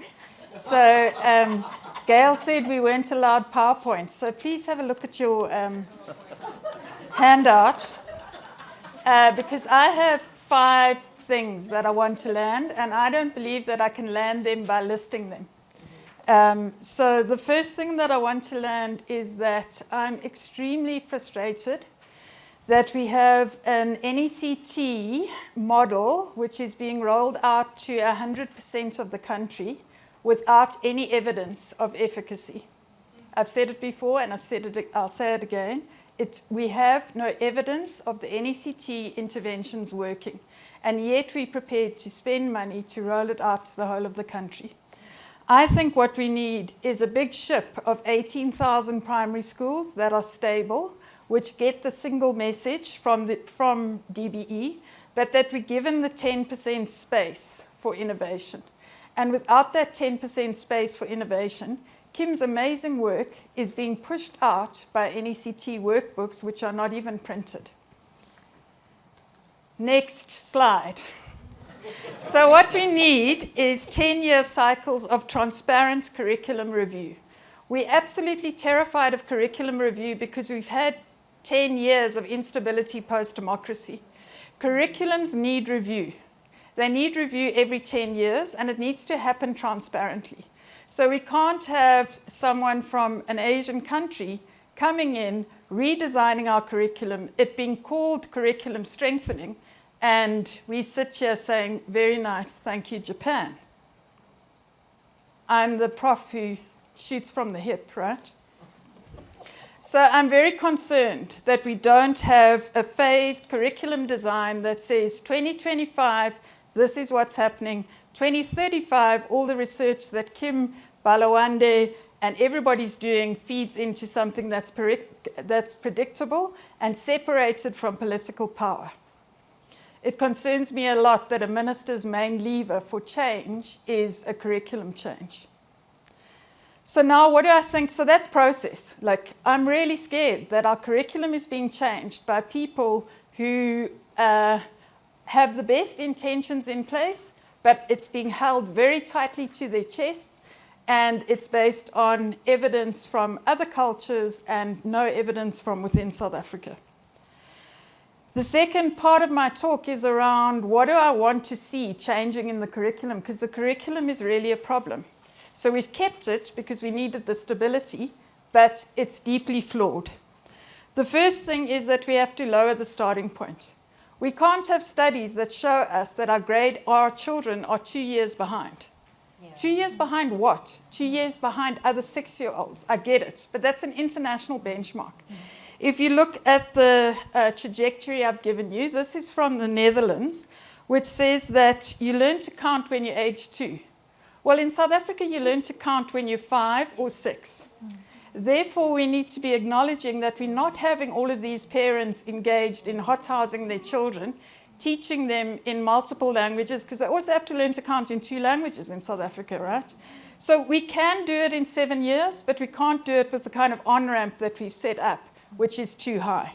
Speaker 7: So Gail said we weren't allowed PowerPoints. So please have a look at your handout because I have 5 things that I want to land, and I don't believe that I can land them by listing them. So the first thing that I want to land is that I'm extremely frustrated that we have an NECT model which is being rolled out to 100% of the country without any evidence of efficacy. I've said it before and I'll say it again. We have no evidence of the NECT interventions working, and yet we're prepared to spend money to roll it out to the whole of the country. I think what we need is a big ship of 18,000 primary schools that are stable, which get the single message from DBE, but that we're given the 10% space for innovation. And without that 10% space for innovation, Kim's amazing work is being pushed out by NECT workbooks, which are not even printed. Next slide. So what we need is 10-year cycles of transparent curriculum review. We're absolutely terrified of curriculum review because we've had 10 years of instability post-democracy. Curriculums need review. They need review every 10 years, and it needs to happen transparently. So we can't have someone from an Asian country coming in, redesigning our curriculum, it being called curriculum strengthening, and we sit here saying, very nice, thank you, Japan. I'm the prof who shoots from the hip, right? So I'm very concerned that we don't have a phased curriculum design that says 2025, this is what's happening. 2035, all the research that Kim Balawande and everybody's doing feeds into something that's predictable and separated from political power. It concerns me a lot that a minister's main lever for change is a curriculum change. So now what do I think? So that's process. Like, I'm really scared that our curriculum is being changed by people who have the best intentions in place, but it's being held very tightly to their chests, and it's based on evidence from other cultures and no evidence from within South Africa. The second part of my talk is around what do I want to see changing in the curriculum, because the curriculum is really a problem. So we've kept it because we needed the stability, but it's deeply flawed. The first thing is that we have to lower the starting point. We can't have studies that show us that our children are 2 years behind. Yeah. 2 years behind what? 2 years behind other 6-year-olds. I get it, but that's an international benchmark. If you look at the trajectory I've given you, this is from the Netherlands, which says that you learn to count when you're age 2. Well, in South Africa, you learn to count when you're 5 or 6. Therefore, we need to be acknowledging that we're not having all of these parents engaged in hot-housing their children, teaching them in multiple languages, because they also have to learn to count in 2 languages in South Africa, right? So we can do it in 7 years, but we can't do it with the kind of on-ramp that we've set up, which is too high.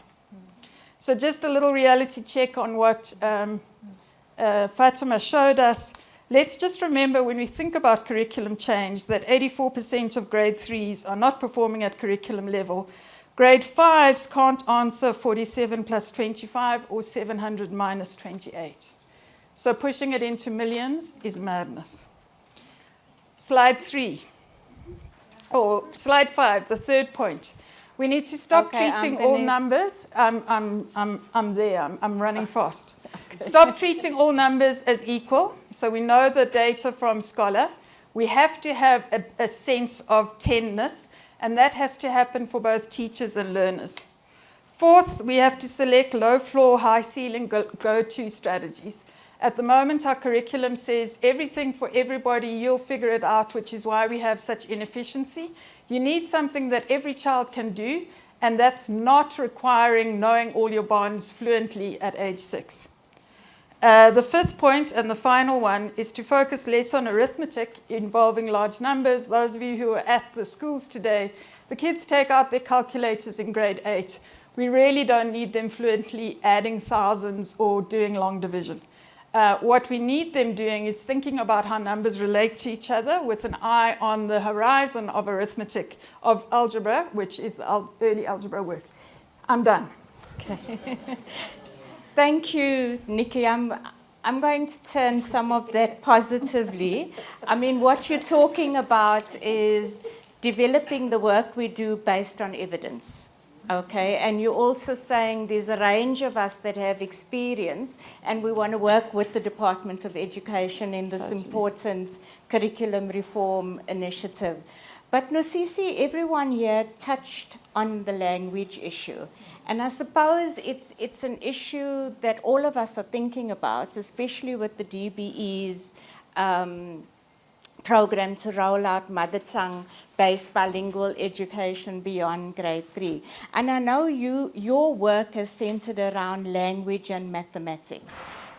Speaker 7: So just a little reality check on what Fatima showed us. Let's just remember when we think about curriculum change that 84% of grade 3s are not performing at curriculum level. Grade 5s can't answer 47 plus 25 or 700 minus 28. So pushing it into millions is madness. Slide 3, or slide 5, the third point. We need to stop treating all numbers. I'm there. I'm running fast. Stop treating all numbers as equal. So we know the data from Scholar. We have to have a sense of 10ness, and that has to happen for both teachers and learners. Fourth, we have to select low floor, high ceiling go-to strategies. At the moment, our curriculum says everything for everybody, you'll figure it out, which is why we have such inefficiency. You need something that every child can do, and that's not requiring knowing all your bonds fluently at age 6. The fifth point, and the final one, is to focus less on arithmetic involving large numbers. Those of you who are at the schools today, the kids take out their calculators in grade 8. We really don't need them fluently adding thousands or doing long division. What we need them doing is thinking about how numbers relate to each other with an eye on the horizon of arithmetic, of algebra, which is the early algebra work. I'm done.
Speaker 4: Okay. Thank you, Nikki. I'm going to turn some of that positively. I mean, what you're talking about is developing the work we do based on evidence. Okay, and you're also saying there's a range of us that have experience, and we want to work with the Department of Education in this important curriculum reform initiative. But Nosisi, everyone here touched on the language issue. And I suppose it's an issue that all of us are thinking about, especially with the DBE's program to roll out mother tongue-based bilingual education beyond grade 3. And I know your work is centered around language and mathematics.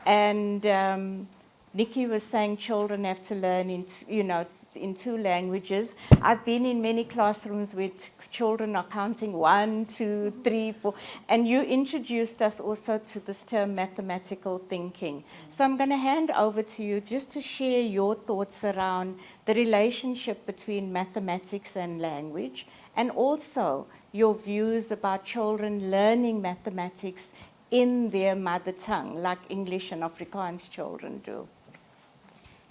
Speaker 4: And Nikki was saying children have to learn in 2 languages. I've been in many classrooms where children are counting 1, 2, 3, 4, and you introduced us also to this term mathematical thinking. So I'm going to hand over to you just to share your thoughts around the relationship between mathematics and language, and also your views about children learning mathematics in their mother tongue, like English and Afrikaans children do.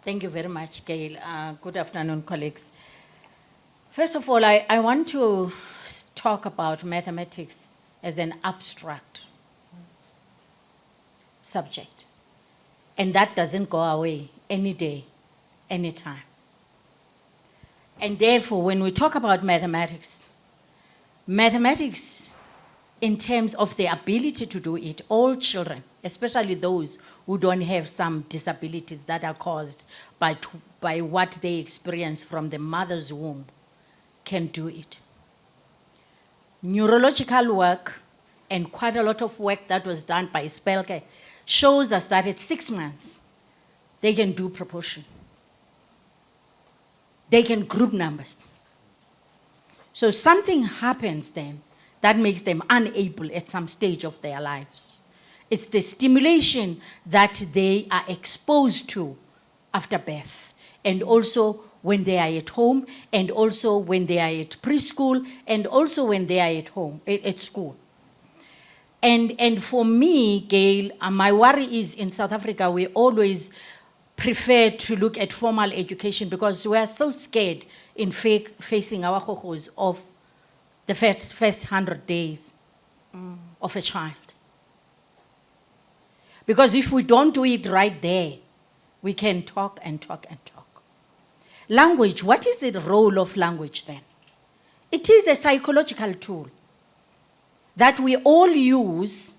Speaker 8: Thank you very much, Gail. Good afternoon, colleagues. First of all, I want to talk about mathematics as an abstract subject. And that doesn't go away any day, any time. And therefore, when we talk about mathematics in terms of the ability to do it, all children, especially those who don't have some disabilities that are caused by what they experience from the mother's womb, can do it. Neurological work and quite a lot of work that was done by Spelke shows us that at 6 months, they can do proportion. They can group numbers. So something happens then that makes them unable at some stage of their lives. It's the stimulation that they are exposed to after birth, and also when they are at home, and also when they are at preschool, and also when they are at home, at school. And for me, Gail, my worry is in South Africa, we always prefer to look at formal education because we are so scared in facing our hohos of the first 100 days of a child. Because if we don't do it right there, we can talk and talk and talk. Language, what is the role of language then? It is a psychological tool that we all use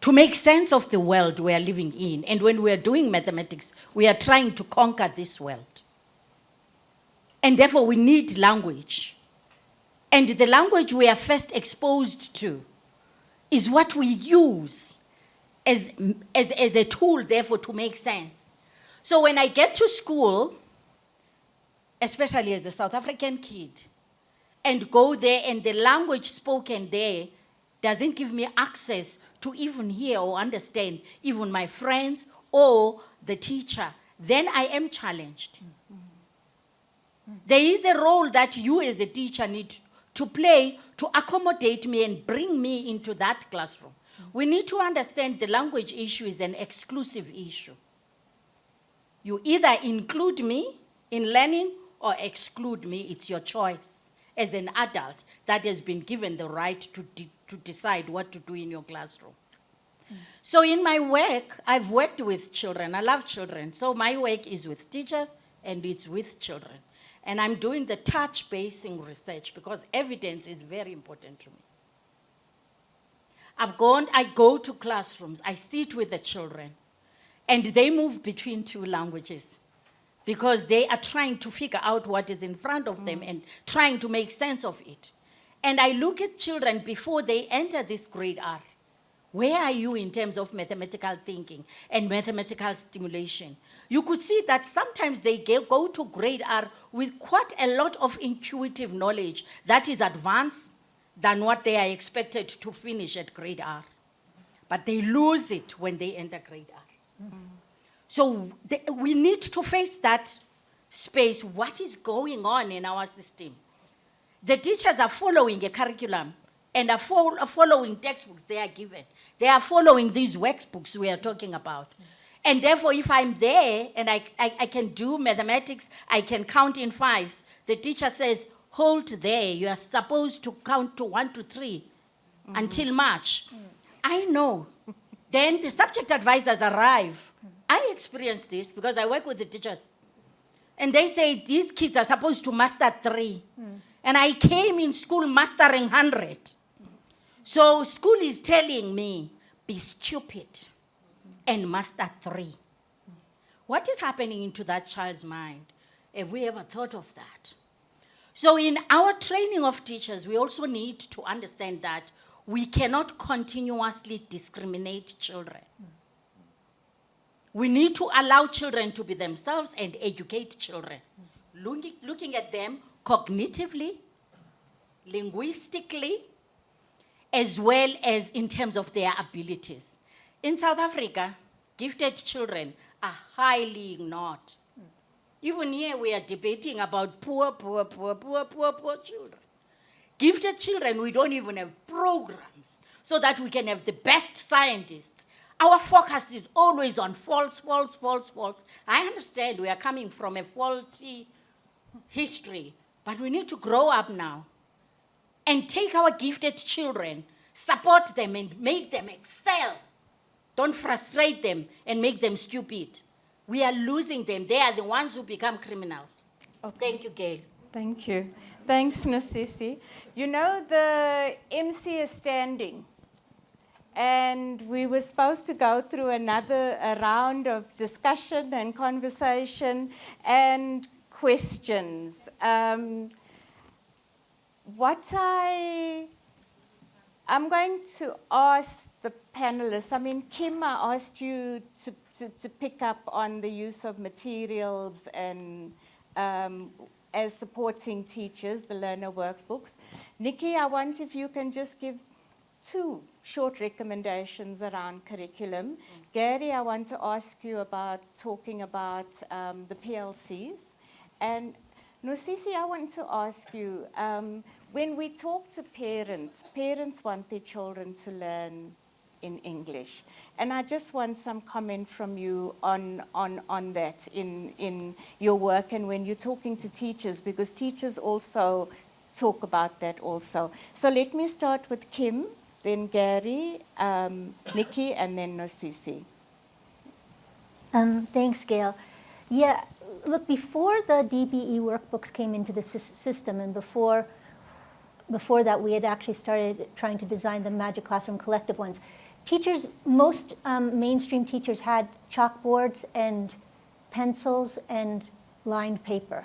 Speaker 8: to make sense of the world we are living in. And when we are doing mathematics, we are trying to conquer this world. And therefore, we need language. And the language we are first exposed to is what we use as a tool, therefore, to make sense. So when I get to school, especially as a South African kid, and go there and the language spoken there doesn't give me access to even hear or understand even my friends or the teacher, then I am challenged. There is a role that you as a teacher need to play to accommodate me and bring me into that classroom. We need to understand the language issue is an exclusive issue. You either include me in learning or exclude me. It's your choice as an adult that has been given the right to decide what to do in your classroom. So in my work, I've worked with children. I love children. So my work is with teachers and it's with children. And I'm doing the touch-basing research because evidence is very important to me. I go to classrooms, I sit with the children, and they move between two languages because they are trying to figure out what is in front of them and trying to make sense of it. And I look at children before they enter this grade R. Where are you in terms of mathematical thinking and mathematical stimulation? You could see that sometimes they go to grade R with quite a lot of intuitive knowledge that is advanced than what they are expected to finish at grade R. But they lose it when they enter grade R. So we need to face that space. What is going on in our system? The teachers are following a curriculum and are following textbooks they are given. They are following these workbooks we are talking about. And therefore, if I'm there and I can do mathematics, I can count in fives, the teacher says, hold there, you are supposed to count to 1 to 3 until March. I know. Then the subject advisors arrive. I experience this because I work with the teachers. And they say, these kids are supposed to master 3. And I came in school mastering 100. So school is telling me, be stupid and master 3. What is happening into that child's mind? Have we ever thought of that? So in our training of teachers, we also need to understand that we cannot continuously discriminate children. We need to allow children to be themselves and educate children, looking at them cognitively, linguistically, as well as in terms of their abilities. In South Africa, gifted children are highly ignored. Even here we are debating about poor children. Gifted children, we don't even have programs so that we can have the best scientists. Our focus is always on false. I understand we are coming from a faulty history, but we need to grow up now and take our gifted children, support them and make them excel. Don't frustrate them and make them stupid. We are losing them. They are the ones who become criminals.
Speaker 4: Okay.
Speaker 8: Thank you, Gail.
Speaker 4: Thank you. Thanks, Nosisi. You know, the MC is standing. And we were supposed to go through a round of discussion and conversation and questions. I'm going to ask the panelists, Kim, I asked you to pick up on the use of materials and as supporting teachers, the learner workbooks. Nikki, I wonder if you can just give 2 short recommendations around curriculum. Gary, I want to ask you about talking about the PLCs. And Nosisi, I want to ask you, when we talk to parents want their children to learn in English. And I just want some comment from you on that in your work and when you're talking to teachers, because teachers also talk about that also. So let me start with Kim, then Gary, Nikki, and then Nosisi.
Speaker 5: Thanks, Gail. Yeah, look, before the DBE workbooks came into the system and before that we had actually started trying to design the Magic Classroom collective ones, teachers, most mainstream teachers had chalkboards and pencils and lined paper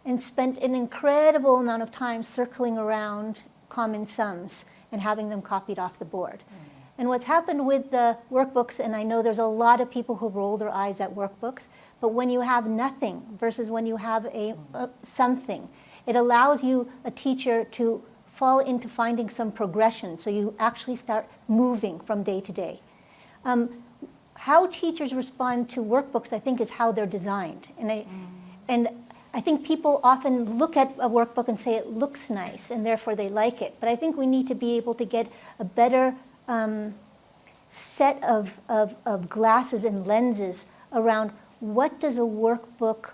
Speaker 5: and spent an incredible amount of time circling around common sums and having them copied off the board. And what's happened with the workbooks, and I know there's a lot of people who roll their eyes at workbooks, but when you have nothing versus when you have something, it allows you, a teacher, to fall into finding some progression, so you actually start moving from day to day. How teachers respond to workbooks, I think, is how they're designed. And I think people often look at a workbook and say it looks nice, and therefore they like it. But I think we need to be able to get a better set of glasses and lenses around what does a workbook,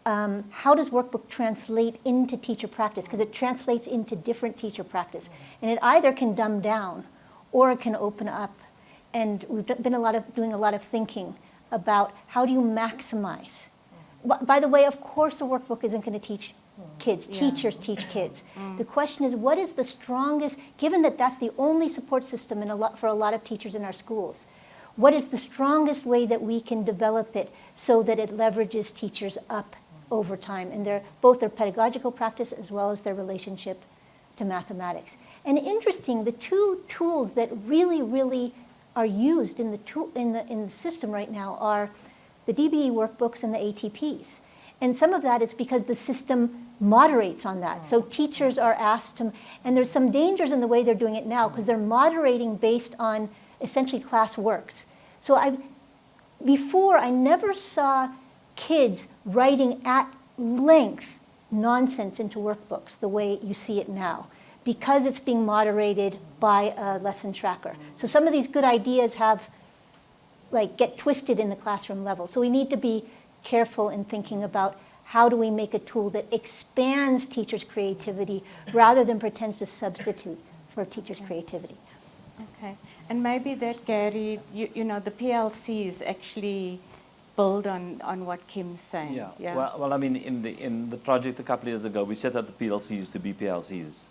Speaker 5: how does workbook translate into teacher practice? Because it translates into different teacher practice. And it either can dumb down or it can open up. And we've been doing a lot of thinking about how do you maximize. By the way, of course, a workbook isn't going to teach kids. Teachers teach kids. The question is, what is the strongest, given that that's the only support system for a lot of teachers in our schools, what is the strongest way that we can develop it so that it leverages teachers up over time in both their pedagogical practice as well as their relationship to mathematics? And interesting, the two tools that really, really are used in the system right now are the DBE workbooks and the ATPs. And some of that is because the system moderates on that. So teachers are asked to, and there's some dangers in the way they're doing it now because they're moderating based on essentially class works. So before I never saw kids writing at length nonsense into workbooks the way you see it now, because it's being moderated by a lesson tracker. So some of these good ideas get twisted in the classroom level. So we need to be careful in thinking about how do we make a tool that expands teachers' creativity rather than pretends to substitute for teachers' creativity.
Speaker 4: Okay. And maybe that, Gary, you know, the PLCs actually build on what Kim's saying.
Speaker 6: Yeah. Well, I mean, in the project a couple of years ago, we set up the PLCs to be PLCs,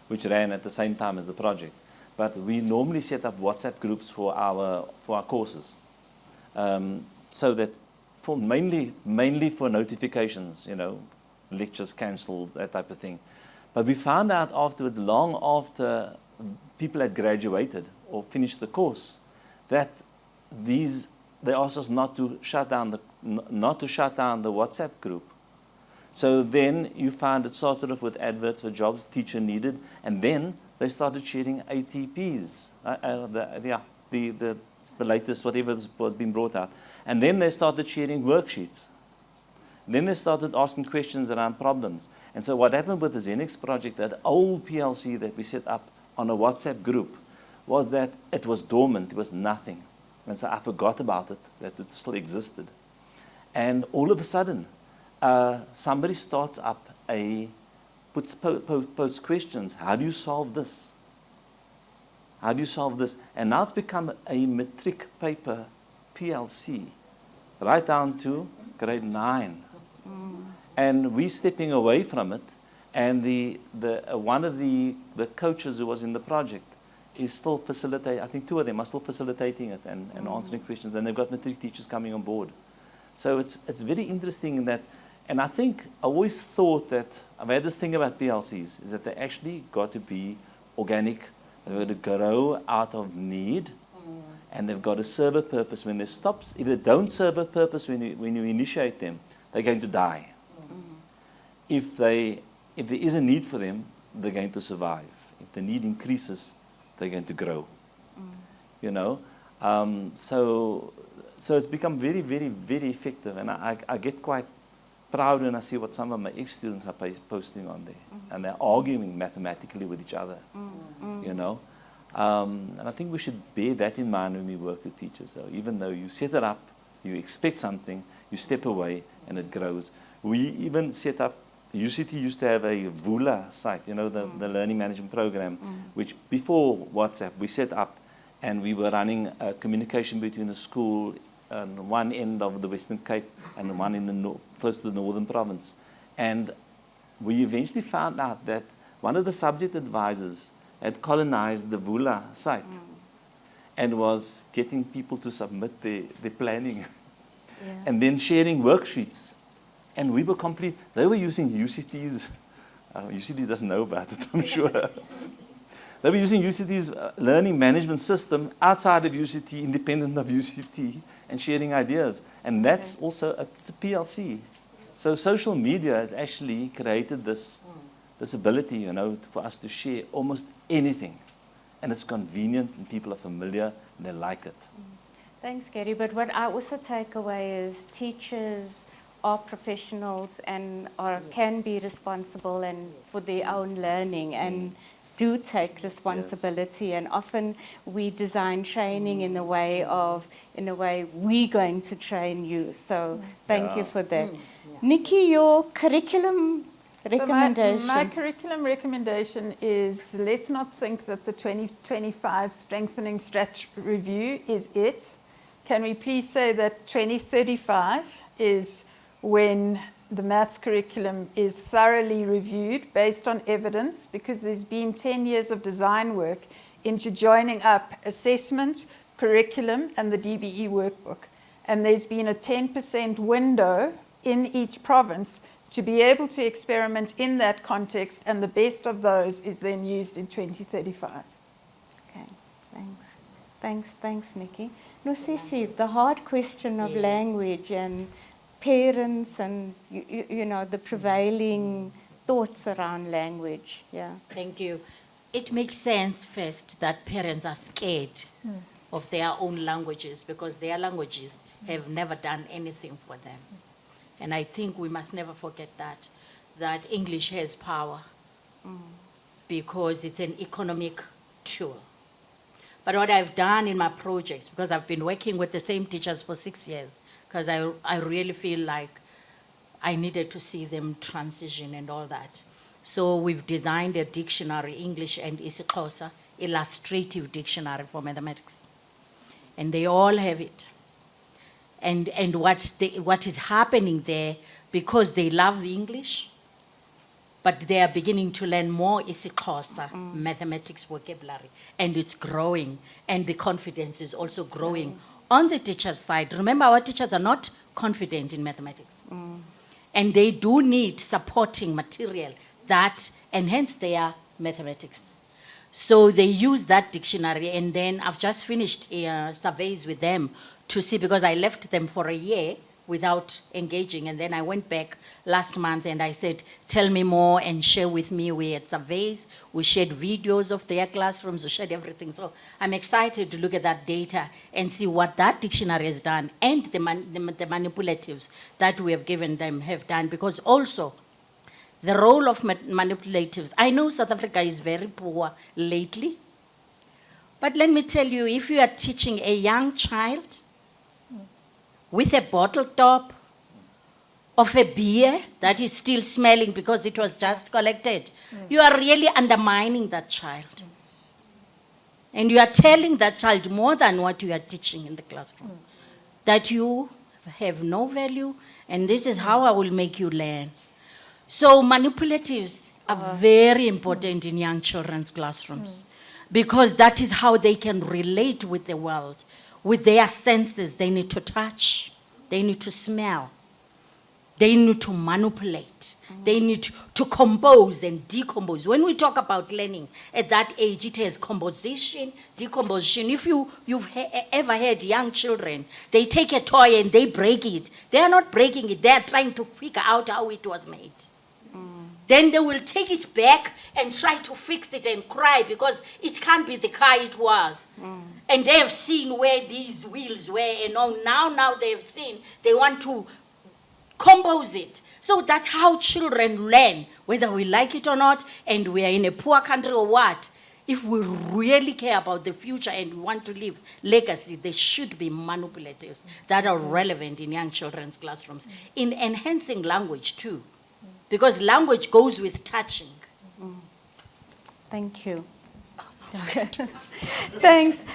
Speaker 6: which ran at the same time as the project. But we normally set up WhatsApp groups for our courses, so that mainly for notifications, you know, lectures cancelled, that type of thing. But we found out afterwards, long after people had graduated or finished the course, that they asked us not to shut down the WhatsApp group. So then you found it started off with adverts for jobs teacher needed, and then they started sharing ATPs, the latest, whatever was being brought out. And then they started sharing worksheets. Then they started asking questions around problems. And so what happened with the Zenex project, that old PLC that we set up on a WhatsApp group, was that it was dormant, it was nothing. And so I forgot about it, that it still existed. And all of a sudden, somebody starts up posts questions. How do you solve this? How do you solve this? And now it's become a matric paper PLC, right down to grade 9. And we're stepping away from it. And one of the coaches who was in the project is still facilitating. I think 2 of them are still facilitating it and answering questions. And they've got matric teachers coming on board. So it's very interesting in that. And I think I always thought that, I've had this thing about PLCs, is that they actually got to be organic. They've got to grow out of need, and they've got to serve a purpose. When they stop, if they don't serve a purpose when you initiate them, they're going to die. If there is a need for them, they're going to survive. If the need increases, they're going to grow. You know, so it's become very, very, very effective, and I get quite proud when I see what some of my ex-students are posting on there, and they're arguing mathematically with each other, you know. And I think we should bear that in mind when we work with teachers. So even though you set it up, you expect something, you step away, and it grows. We even set up, UCT used to have a VULA site, you know, the learning management program, which before WhatsApp we set up, and we were running a communication between the school on one end of the Western Cape and one in close to the Northern Province. And we eventually found out that one of the subject advisors had colonized the VULA site. and was getting people to submit their planning
Speaker 4: Yeah.
Speaker 6: and then sharing worksheets. And we were they were using UCT's, UCT doesn't know about it, I'm sure. They were using UCT's learning management system outside of UCT, independent of UCT, and sharing ideas. And that's also, it's a PLC. So social media has actually created this ability, you know, for us to share almost anything. And it's convenient and people are familiar and they like it.
Speaker 4: Thanks, Gary. But what I also take away is teachers are professionals and can be responsible and for their own learning and do take responsibility. And often we design training in a way we're going to train you. So thank you for that. Nikki, your curriculum recommendation.
Speaker 7: So my curriculum recommendation is, let's not think that the 2025 Strengthening Strat Review is it. Can we please say that 2035 is when the maths curriculum is thoroughly reviewed based on evidence, because there's been 10 years of design work into joining up assessment, curriculum, and the DBE workbook. And there's been a 10% window in each province to be able to experiment in that context, and the best of those is then used in 2035.
Speaker 4: Okay, thanks, Nikki. No, Sisi, the hard question of language and parents and, you know, the prevailing thoughts around language. Yeah.
Speaker 8: Thank you. It makes sense first that parents are scared of their own languages because their languages have never done anything for them. And I think we must never forget that English has power because it's an economic tool. But what I've done in my projects, because I've been working with the same teachers for 6 years, because I really feel like I needed to see them transition and all that. So we've designed a dictionary, English and isiXhosa, illustrative dictionary for mathematics. And they all have it. And what is happening there, because they love the English, but they are beginning to learn more isiXhosa mathematics vocabulary, and it's growing, and the confidence is also growing on the teacher's side. Remember, our teachers are not confident in mathematics, and they do need supporting material that enhance their mathematics. So they use that dictionary, and then I've just finished surveys with them to see, because I left them for a year without engaging, and then I went back last month and I said, tell me more and share with me. We had surveys, we shared videos of their classrooms, we shared everything. So I'm excited to look at that data and see what that dictionary has done, and the manipulatives that we have given them have done, because also the role of manipulatives, I know South Africa is very poor lately, but let me tell you, if you are teaching a young child with a bottle top of a beer that is still smelling because it was just collected, you are really undermining that child. And you are telling that child more than what you are teaching in the classroom, that you have no value, and this is how I will make you learn. So manipulatives are very important in young children's classrooms, because that is how they can relate with the world. With their senses, they need to touch, they need to smell, they need to manipulate, they need to compose and decompose. When we talk about learning, at that age, it has composition, decomposition. If you've ever had young children, they take a toy and they break it. They are not breaking it, they are trying to figure out how it was made. Then they will take it back and try to fix it and cry because it can't be the car it was. And they have seen where these wheels were, and now they have seen, they want to compose it. So that's how children learn, whether we like it or not, and we are in a poor country or what. If we really care about the future and we want to leave legacy, there should be manipulatives that are relevant in young children's classrooms, in enhancing language too. Because language goes with touching.
Speaker 4: Thank you. Thanks.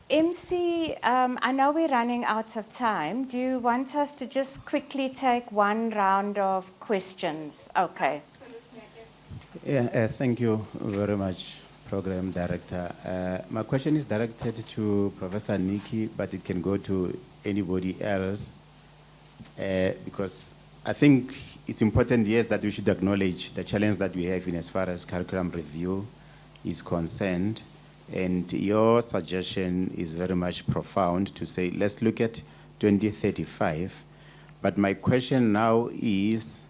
Speaker 4: MC, I know we're running out of time. Do you want us to just quickly take one round of questions? Okay.
Speaker 9: Yeah, thank you very much, Program Director. My question is directed to Professor Nikki, but it can go to anybody else, because I think it's important, yes, that we should acknowledge the challenge that we have in as far as curriculum review is concerned. And your suggestion is very much profound to say, let's look at 2035. But my question now is,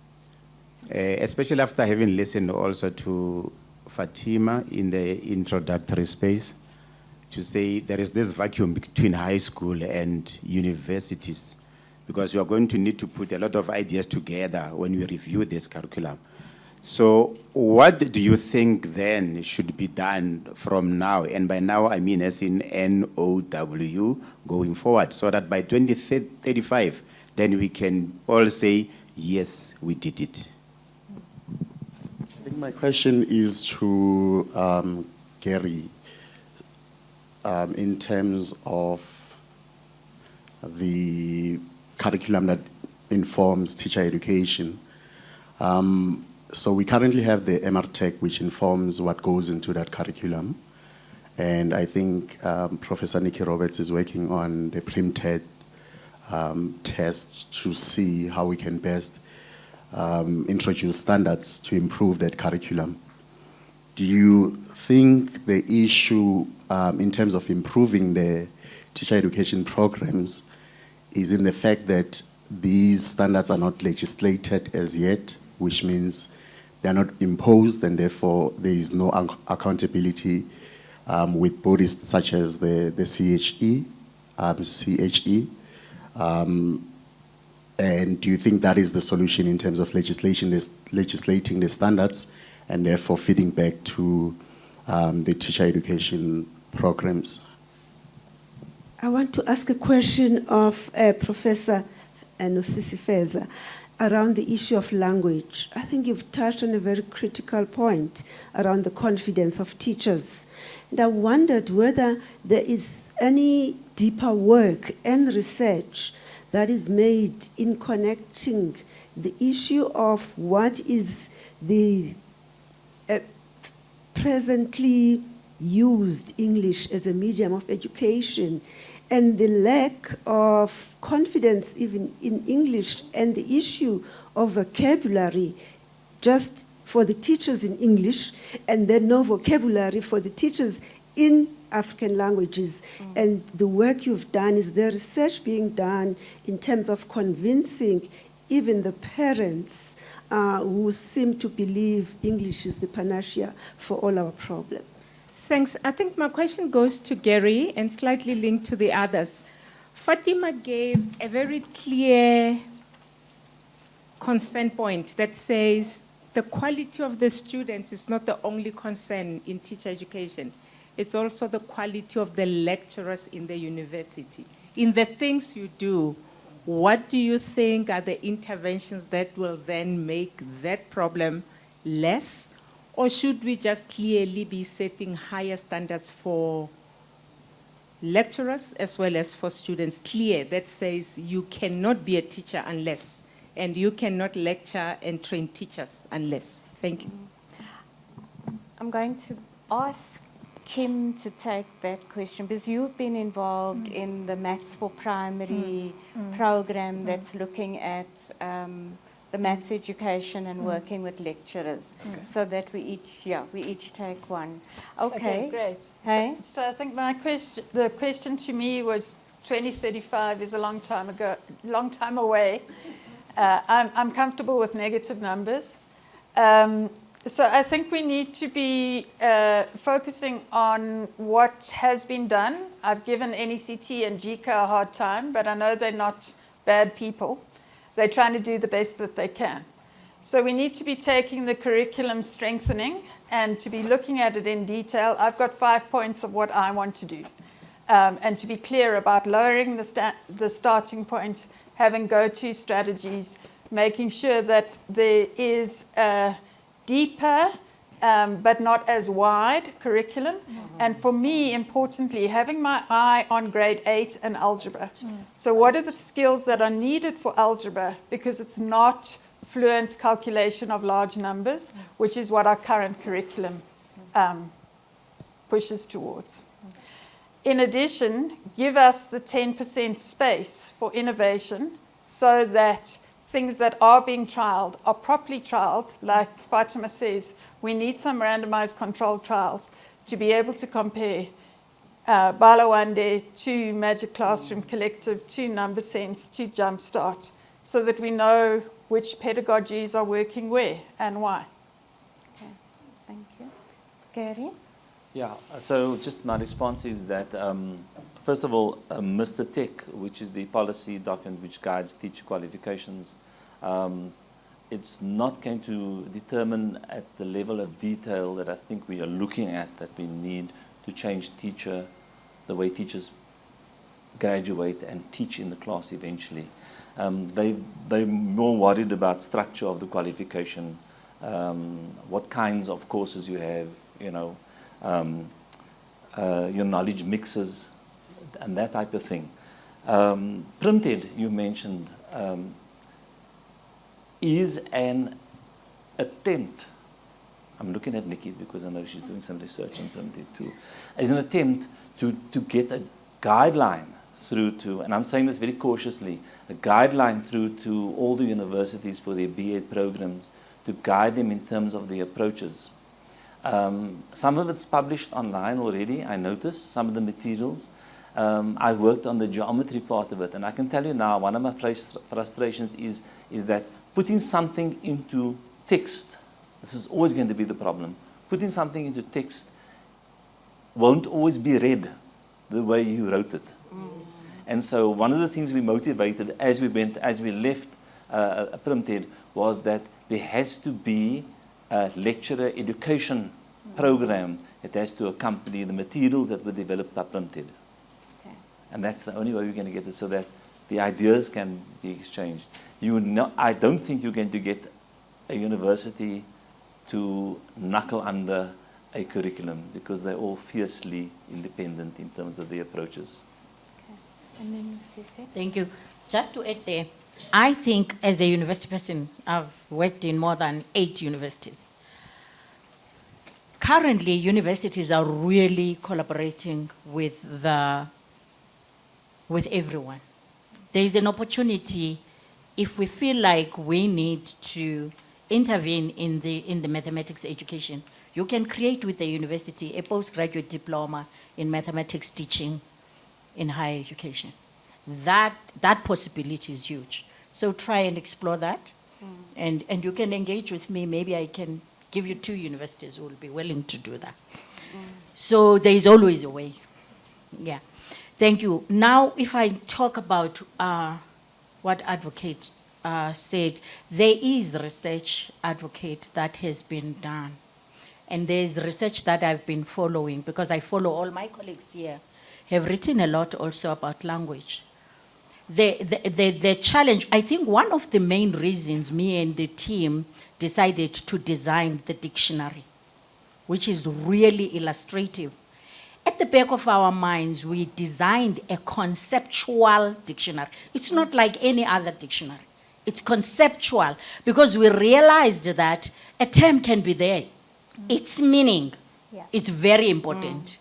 Speaker 9: especially after having listened also to Fatima in the introductory space, to say there is this vacuum between high school and universities, because you are going to need to put a lot of ideas together when we review this curriculum. So what do you think then should be done from now? And by now, I mean as in NOW going forward, so that by 2035, then we can all say, yes, we did it.
Speaker 10: I think my question is to Gary, in terms of the curriculum that informs teacher education. So we currently have the MRTech, which informs what goes into that curriculum. And I think Professor Nikki Roberts is working on the PrimTED tests to see how we can best introduce standards to improve that curriculum. Do you think the issue in terms of improving the teacher education programs is in the fact that these standards are not legislated as yet, which means they are not imposed, and therefore there is no accountability with bodies such as the CHE? And do you think that is the solution in terms of legislating the standards and therefore feeding back to the teacher education programs?
Speaker 2: I want to ask a question of Professor Nosisi Feza around the issue of language. I think you've touched on a very critical point around the confidence of teachers. And I wondered whether there is any deeper work and research that is made in connecting the issue of what is the presently used English as a medium of education and the lack of confidence even in English, and the issue of vocabulary just for the teachers in English, and then no vocabulary for the teachers in African languages. And the work you've done, is there research being done in terms of convincing even the parents who seem to believe English is the panacea for all our problems?
Speaker 1: Thanks. I think my question goes to Gary and slightly linked to the others. Fatima gave a very clear concern point that says the quality of the students is not the only concern in teacher education. It's also the quality of the lecturers in the university. In the things you do, what do you think are the interventions that will then make that problem less? Or should we just clearly be setting higher standards for lecturers as well as for students, clear, that says you cannot be a teacher unless, and you cannot lecture and train teachers unless? Thank you.
Speaker 4: I'm going to ask Kim to take that question, because you've been involved in the Maths for Primary program that's looking at the maths education and working with lecturers, so that we each take one. Okay,
Speaker 7: great.
Speaker 4: Hey?
Speaker 7: So I think the question to me was 2035 is a long time ago, long time away. I'm comfortable with negative numbers. So I think we need to be focusing on what has been done. I've given NECT and GCA a hard time, but I know they're not bad people. They're trying to do the best that they can. So we need to be taking the curriculum strengthening and to be looking at it in detail. I've got 5 points of what I want to do. And to be clear about lowering the starting point, having go-to strategies, making sure that there is a deeper but not as wide curriculum. And for me, importantly, having my eye on grade 8 and algebra. So what are the skills that are needed for algebra? Because it's not fluent calculation of large numbers, which is what our current curriculum pushes towards. In addition, give us the 10% space for innovation so that things that are being trialed are properly trialed. Like Fatima says, we need some randomized controlled trials to be able to compare Balawande to Magic Classroom Collective to Number Sense to Jumpstart, so that we know which pedagogies are working where and why.
Speaker 4: Okay, thank you. Gary?
Speaker 6: Yeah, so just my response is that, first of all, Mr. Tech, which is the policy document which guides teacher qualifications, it's not going to determine at the level of detail that I think we are looking at, that we need to change the way teachers graduate and teach in the class eventually. They're more worried about structure of the qualification, what kinds of courses you have, your knowledge mixes, and that type of thing. Printed, you mentioned, is an attempt. I'm looking at Nikki because I know she's doing some research on printed too. Is an attempt to get a guideline through to, and I'm saying this very cautiously, a guideline through to all the universities for their B.Ed programs to guide them in terms of the approaches. Some of it's published online already, I noticed, some of the materials. I worked on the geometry part of it, and I can tell you now, one of my frustrations is that putting something into text, this is always going to be the problem, putting something into text won't always be read the way you wrote it. And so one of the things we motivated as we left Primted was that there has to be a lecturer education program that has to accompany the materials that were developed by Primted.
Speaker 4: Okay.
Speaker 6: And that's the only way we're going to get it, so that the ideas can be exchanged. I don't think you're going to get a university to knuckle under a curriculum, because they're all fiercely independent in terms of their approaches.
Speaker 4: Okay. And then Sisi?
Speaker 8: Thank you. Just to add there, I think as a university person, I've worked in more than 8 universities. Currently, universities are really collaborating with everyone. There is an opportunity, if we feel like we need to intervene in the mathematics education, you can create with the university a postgraduate diploma in mathematics teaching in higher education. That possibility is huge. So try and explore that. And you can engage with me. Maybe I can give you 2 universities who will be willing to do that. So there is always a way. Yeah. Thank you. Now, if I talk about what advocate said, there is research, advocate, that has been done. And there's research that I've been following, because I follow all my colleagues here, have written a lot also about language. The challenge, I think one of the main reasons me and the team decided to design the dictionary, which is really illustrative. At the back of our minds, we designed a conceptual dictionary. It's not like any other dictionary. It's conceptual, because we realized that a term can be there. Its meaning, it's very important.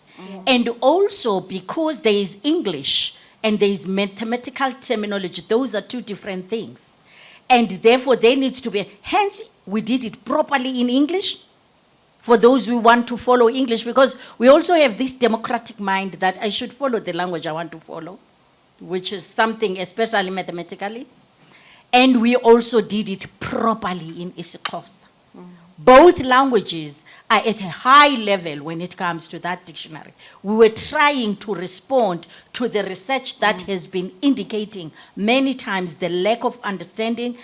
Speaker 8: And also because there is English and there is mathematical terminology, those are 2 different things. And therefore there needs to be, hence we did it properly in English for those who want to follow English, because we also have this democratic mind that I should follow the language I want to follow, which is something especially mathematically. And we also did it properly in isiXhosa. Both languages are at a high level when it comes to that dictionary. We were trying to respond to the research that has been indicating many times the lack of understanding,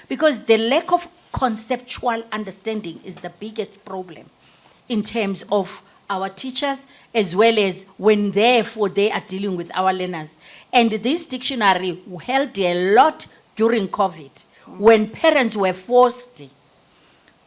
Speaker 8: because the lack of conceptual understanding is the biggest problem in terms of our teachers, as well as when therefore they are dealing with our learners. And this dictionary helped a lot during COVID, when parents were forced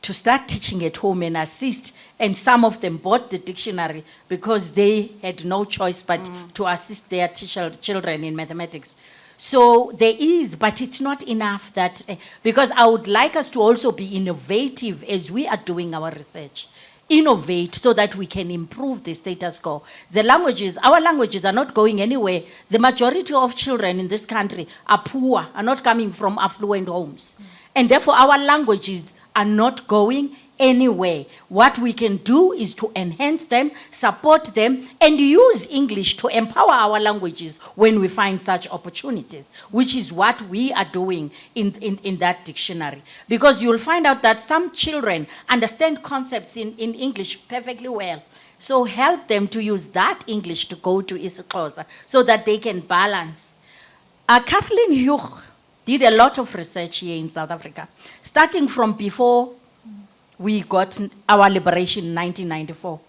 Speaker 8: to start teaching at home and assist, and some of them bought the dictionary because they had no choice but to assist their children in mathematics. So there is, but it's not enough that, because I would like us to also be innovative as we are doing our research. innovate so that we can improve the status quo. The languages, our languages are not going anywhere. The majority of children in this country are poor, are not coming from affluent homes. And therefore our languages are not going anywhere. What we can do is to enhance them, support them, and use English to empower our languages when we find such opportunities, which is what we are doing in that dictionary. Because you'll find out that some children understand concepts in English perfectly well. So help them to use that English to go to isiXhosa so that they can balance. Kathleen Hugh did a lot of research here in South Africa, starting from before we got our liberation in 1994.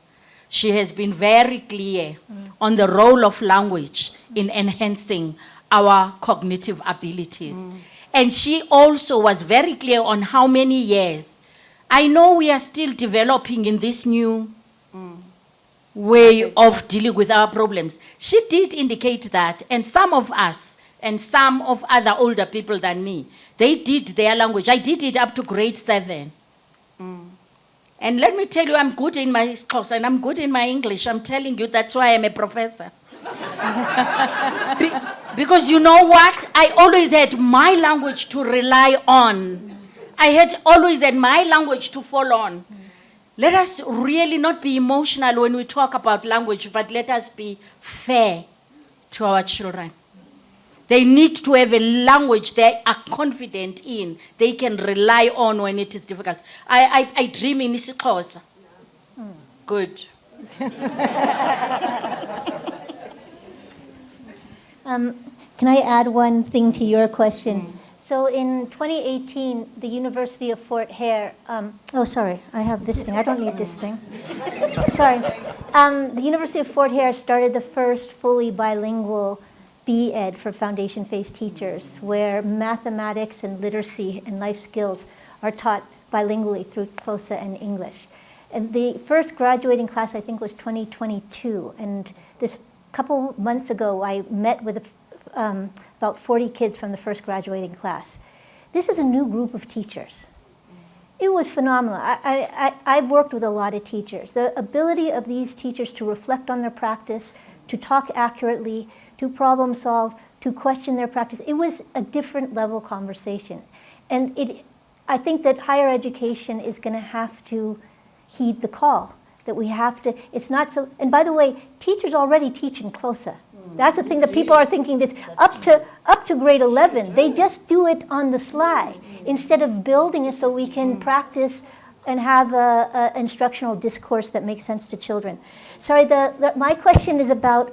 Speaker 8: She has been very clear on the role of language in enhancing our cognitive abilities. And she also was very clear on how many years. I know we are still developing in this new way of dealing with our problems. She did indicate that, and some of us, and some of other older people than me, they did their language. I did it up to grade 7. And let me tell you, I'm good in my Xhosa and I'm good in my English. I'm telling you, that's why I'm a professor. Because you know what? I always had my language to rely on. I had always had my language to fall on. Let us really not be emotional when we talk about language, but let us be fair to our children. They need to have a language they are confident in, they can rely on when it is difficult. I dream in isiXhosa. Good.
Speaker 5: Can I add one thing to your question? So in 2018, the University of Fort Hare, oh, sorry, I have this thing. I don't need this thing. Sorry. The University of Fort Hare started the first fully bilingual B.Ed for foundation phase teachers, where mathematics and literacy and life skills are taught bilingually through Xhosa and English. And the first graduating class, I think, was 2022. And this couple months ago, I met with about 40 kids from the first graduating class. This is a new group of teachers. It was phenomenal. I've worked with a lot of teachers. The ability of these teachers to reflect on their practice, to talk accurately, to problem solve, to question their practice. It was a different level conversation. And I think that higher education is going to have to heed the call, that we have to, it's not so, and by the way, teachers already teach in Xhosa. That's the thing that people are thinking this, up to grade 11, they just do it on the sly, instead of building it so we can practice and have an instructional discourse that makes sense to children. Sorry, my question is about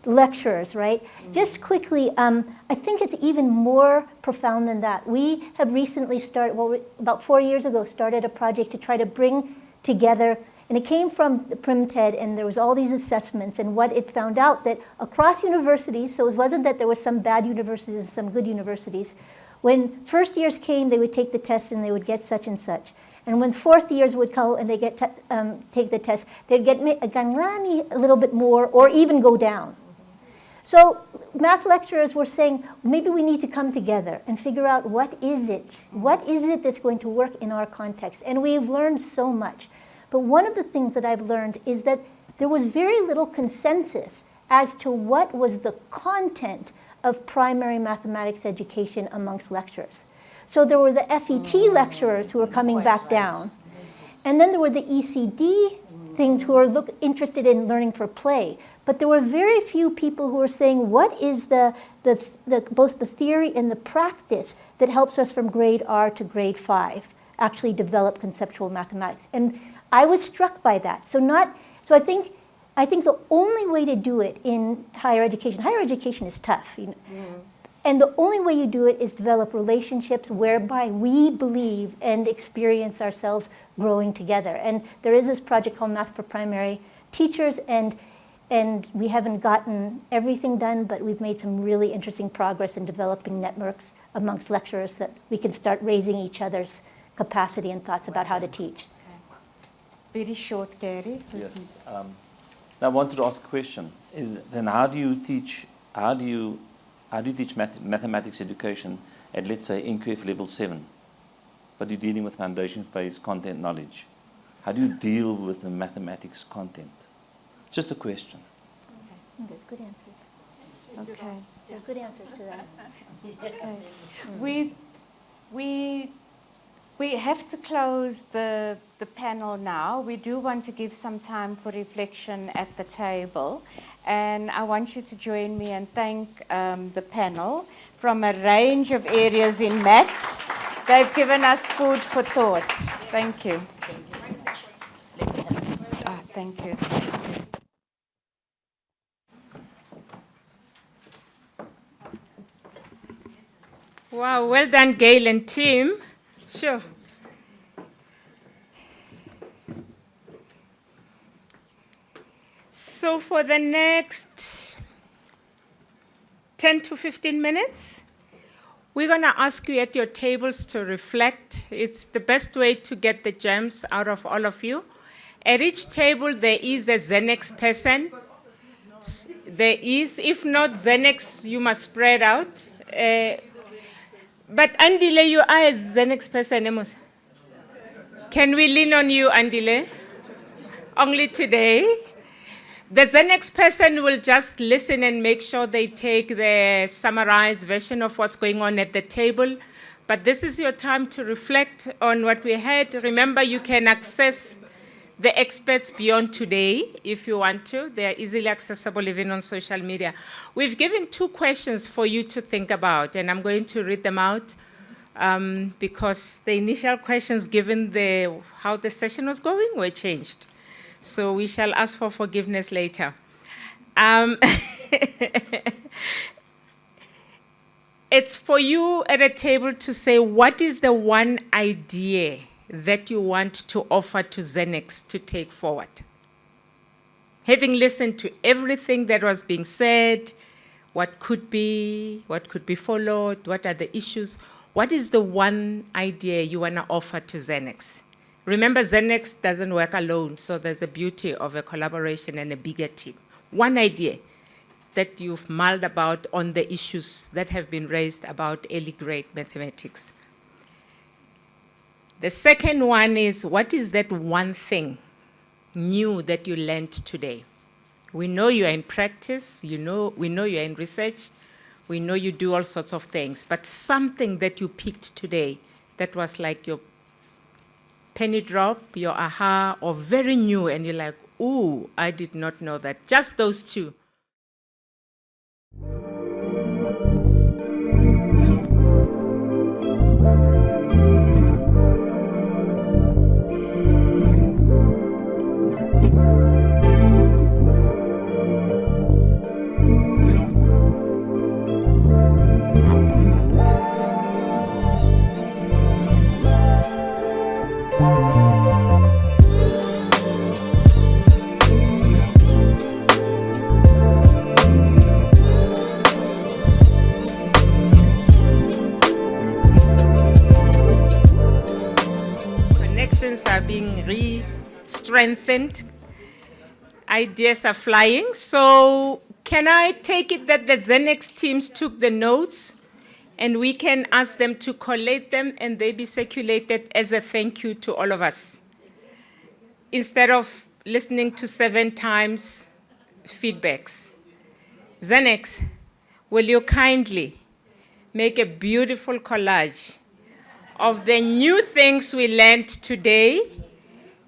Speaker 5: lecturers, right? Just quickly, I think it's even more profound than that. We have recently started, about 4 years ago, started a project to try to bring together, and it came from the PrimTED, and there was all these assessments, and what it found out that across universities, so it wasn't that there were some bad universities and some good universities, when first years came, they would take the test and they would get such and such. And when fourth years would come and they get take the test, they'd get a little bit more or even go down. So math lecturers were saying, maybe we need to come together and figure out what is it that's going to work in our context. And we've learned so much. But one of the things that I've learned is that there was very little consensus as to what was the content of primary mathematics education amongst lecturers. So there were the FET lecturers who were coming back down. And then there were the ECD things who are interested in learning for play. But there were very few people who were saying, what is both the theory and the practice that helps us from grade R to grade 5 actually develop conceptual mathematics? And I was struck by that. So I think the only way to do it in higher education is tough. You know? And the only way you do it is develop relationships whereby we believe and experience ourselves growing together. And there is this project called Math for Primary Teachers, and we haven't gotten everything done, but we've made some really interesting progress in developing networks amongst lecturers that we can start raising each other's capacity and thoughts about how to teach.
Speaker 4: Very short, Gary.
Speaker 6: Yes. Now I wanted to ask a question. Then how do you teach mathematics education at, let's say, NQF level 7, but you're dealing with foundation phase content knowledge? How do you deal with the mathematics content? Just a question.
Speaker 5: There's good answers.
Speaker 4: Okay.
Speaker 5: There's good answers to that.
Speaker 4: Okay. We have to close the panel now. We do want to give some time for reflection at the table. And I want you to join me and thank the panel from a range of areas in maths. They've given us food for thought. Thank you. Oh, thank you.
Speaker 1: Wow, well done, Gail and team. Sure. So for the next 10 to 15 minutes, we're going to ask you at your tables to reflect. It's the best way to get the gems out of all of you. At each table, there is a Zenex person. There is. If not Zenex, you must spread out. But Andile, you are a Zenex person, Amos. Can we lean on you, Andile? Only today. The Zenex person will just listen and make sure they take the summarized version of what's going on at the table. But this is your time to reflect on what we had. Remember, you can access the experts beyond today if you want to. They are easily accessible even on social media. We've given 2 questions for you to think about, and I'm going to read them out because the initial questions, given how the session was going, were changed. So we shall ask for forgiveness later. It's for you at a table to say, what is the one idea that you want to offer to Zenex to take forward? Having listened to everything that was being said, what could be followed, what are the issues, what is the one idea you want to offer to Zenex? Remember, Zenex doesn't work alone, so there's a beauty of a collaboration and a bigger team. One idea that you've mulled about on the issues that have been raised about early grade mathematics. The second one is, what is that one thing new that you learned today? We know you are in practice, we know you are in research, we know you do all sorts of things, but something that you picked today that was like your penny drop, your aha, or very new, and you're like, ooh, I did not know that. Just those 2. Connections are being re-strengthened. Ideas are flying. So can I take it that the Zenex teams took the notes and we can ask them to collate them and they be circulated as a thank you to all of us? Instead of listening to 7 times feedbacks. Zenex, will you kindly make a beautiful collage of the new things we learned today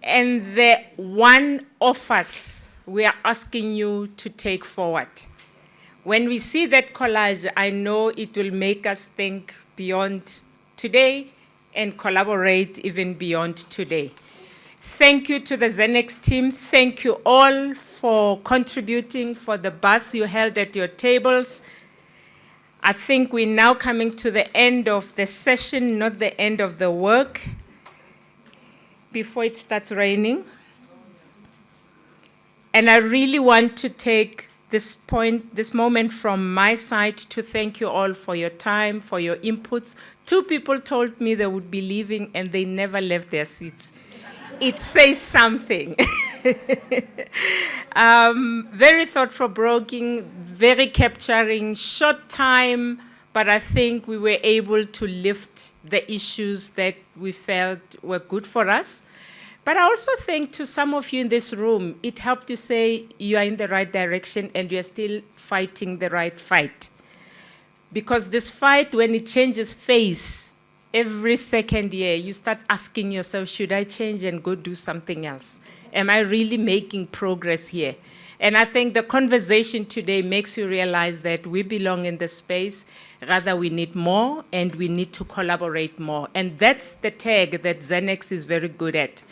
Speaker 1: and the one of us we are asking you to take forward? When we see that collage, I know it will make us think beyond today and collaborate even beyond today. Thank you to the Zenex team. Thank you all for contributing, for the buzz you held at your tables. I think we're now coming to the end of the session, not the end of the work, before it starts raining. And I really want to take this moment from my side to thank you all for your time, for your inputs. 2 people told me they would be leaving and they never left their seats. It says something. Very thought-provoking, very capturing, short time, but I think we were able to lift the issues that we felt were good for us. But I also think to some of you in this room, it helped to say you are in the right direction and you are still fighting the right fight. Because this fight, when it changes face every second year, you start asking yourself, should I change and go do something else? Am I really making progress here? And I think the conversation today makes you realize that we belong in the space. Rather, we need more, and we need to collaborate more. And that's the tag that Zenex is very good at.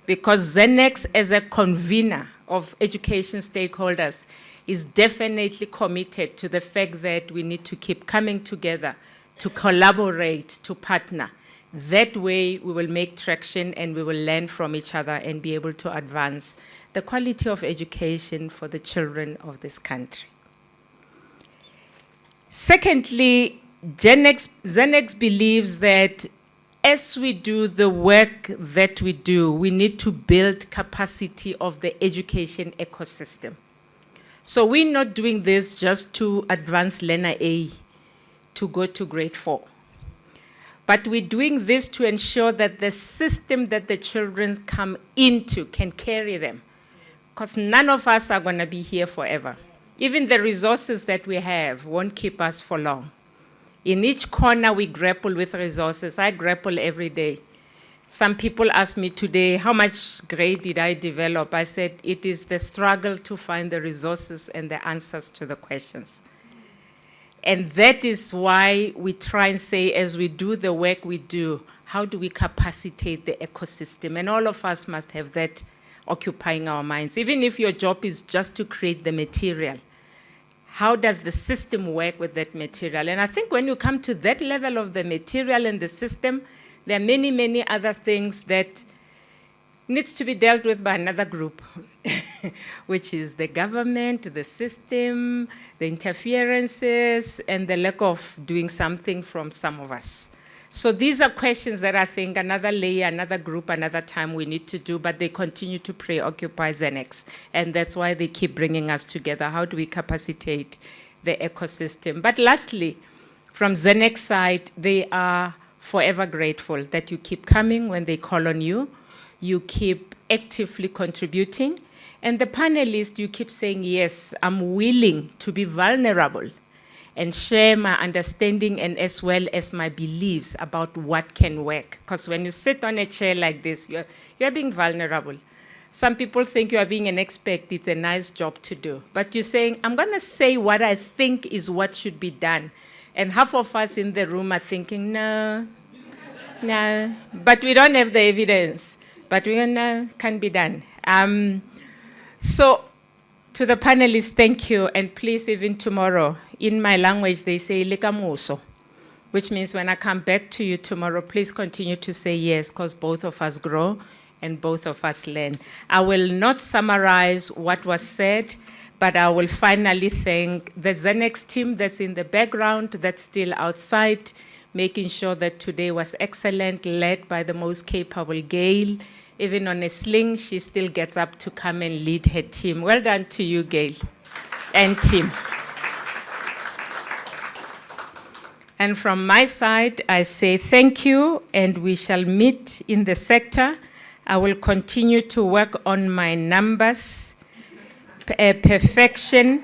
Speaker 1: Because Zenex, as a convener of education stakeholders, is definitely committed to the fact that we need to keep coming together, to collaborate, to partner. That way, we will make traction and we will learn from each other and be able to advance the quality of education for the children of this country. Secondly, Zenex believes that as we do the work that we do, we need to build capacity of the education ecosystem. So we're not doing this just to advance learner A to go to grade 4. But we're doing this to ensure that the system that the children come into can carry them. Because none of us are going to be here forever. Even the resources that we have won't keep us for long. In each corner, we grapple with resources. I grapple every day. Some people ask me today, how much grade did I develop? I said, it is the struggle to find the resources and the answers to the questions. And that is why we try and say, as we do the work we do, how do we capacitate the ecosystem? And all of us must have that occupying our minds. Even if your job is just to create the material, how does the system work with that material? And I think when you come to that level of the material and the system, there are many, many other things that needs to be dealt with by another group, which is the government, the system, the interferences, and the lack of doing something from some of us. So these are questions that I think another layer, another group, another time we need to do, but they continue to preoccupy Zenex. And that's why they keep bringing us together. How do we capacitate the ecosystem? But lastly, from Zenex side, they are forever grateful that you keep coming when they call on you. You keep actively contributing. And the panelists, you keep saying, yes, I'm willing to be vulnerable and share my understanding and as well as my beliefs about what can work. Because when you sit on a chair like this, you're being vulnerable. Some people think you are being an expert, it's a nice job to do. But you're saying, I'm going to say what I think is what should be done. And half of us in the room are thinking, no, but we don't have the evidence. But we know can be done. So to the panelists, thank you. And please, even tomorrow, in my language, they say lekamuso, which means when I come back to you tomorrow, please continue to say yes, because both of us grow and both of us learn. I will not summarize what was said, but I will finally thank the Zenex team that's in the background, that's still outside, making sure that today was excellent, led by the most capable Gail. Even on a sling, she still gets up to come and lead her team. Well done to you, Gail, and team. And from my side, I say thank you, and we shall meet in the sector. I will continue to work on my numbers, perfection.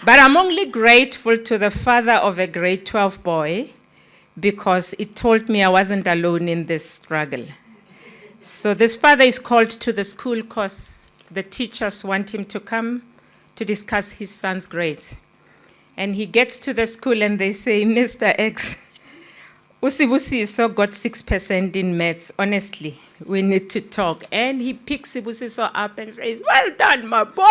Speaker 1: But I'm only grateful to the father of a grade 12 boy because it told me I wasn't alone in this struggle. So this father is called to the school because the teachers want him to come to discuss his son's grades. And he gets to the school and they say, Mr. X, Usibusiso got 6% in maths. Honestly, we need to talk. And he picks Sibusiso up and says, well done, my boy.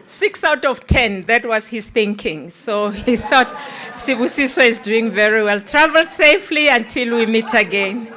Speaker 1: 6 out of 10, that was his thinking. So he thought Sibusiso is doing very well. Travel safely until we meet again.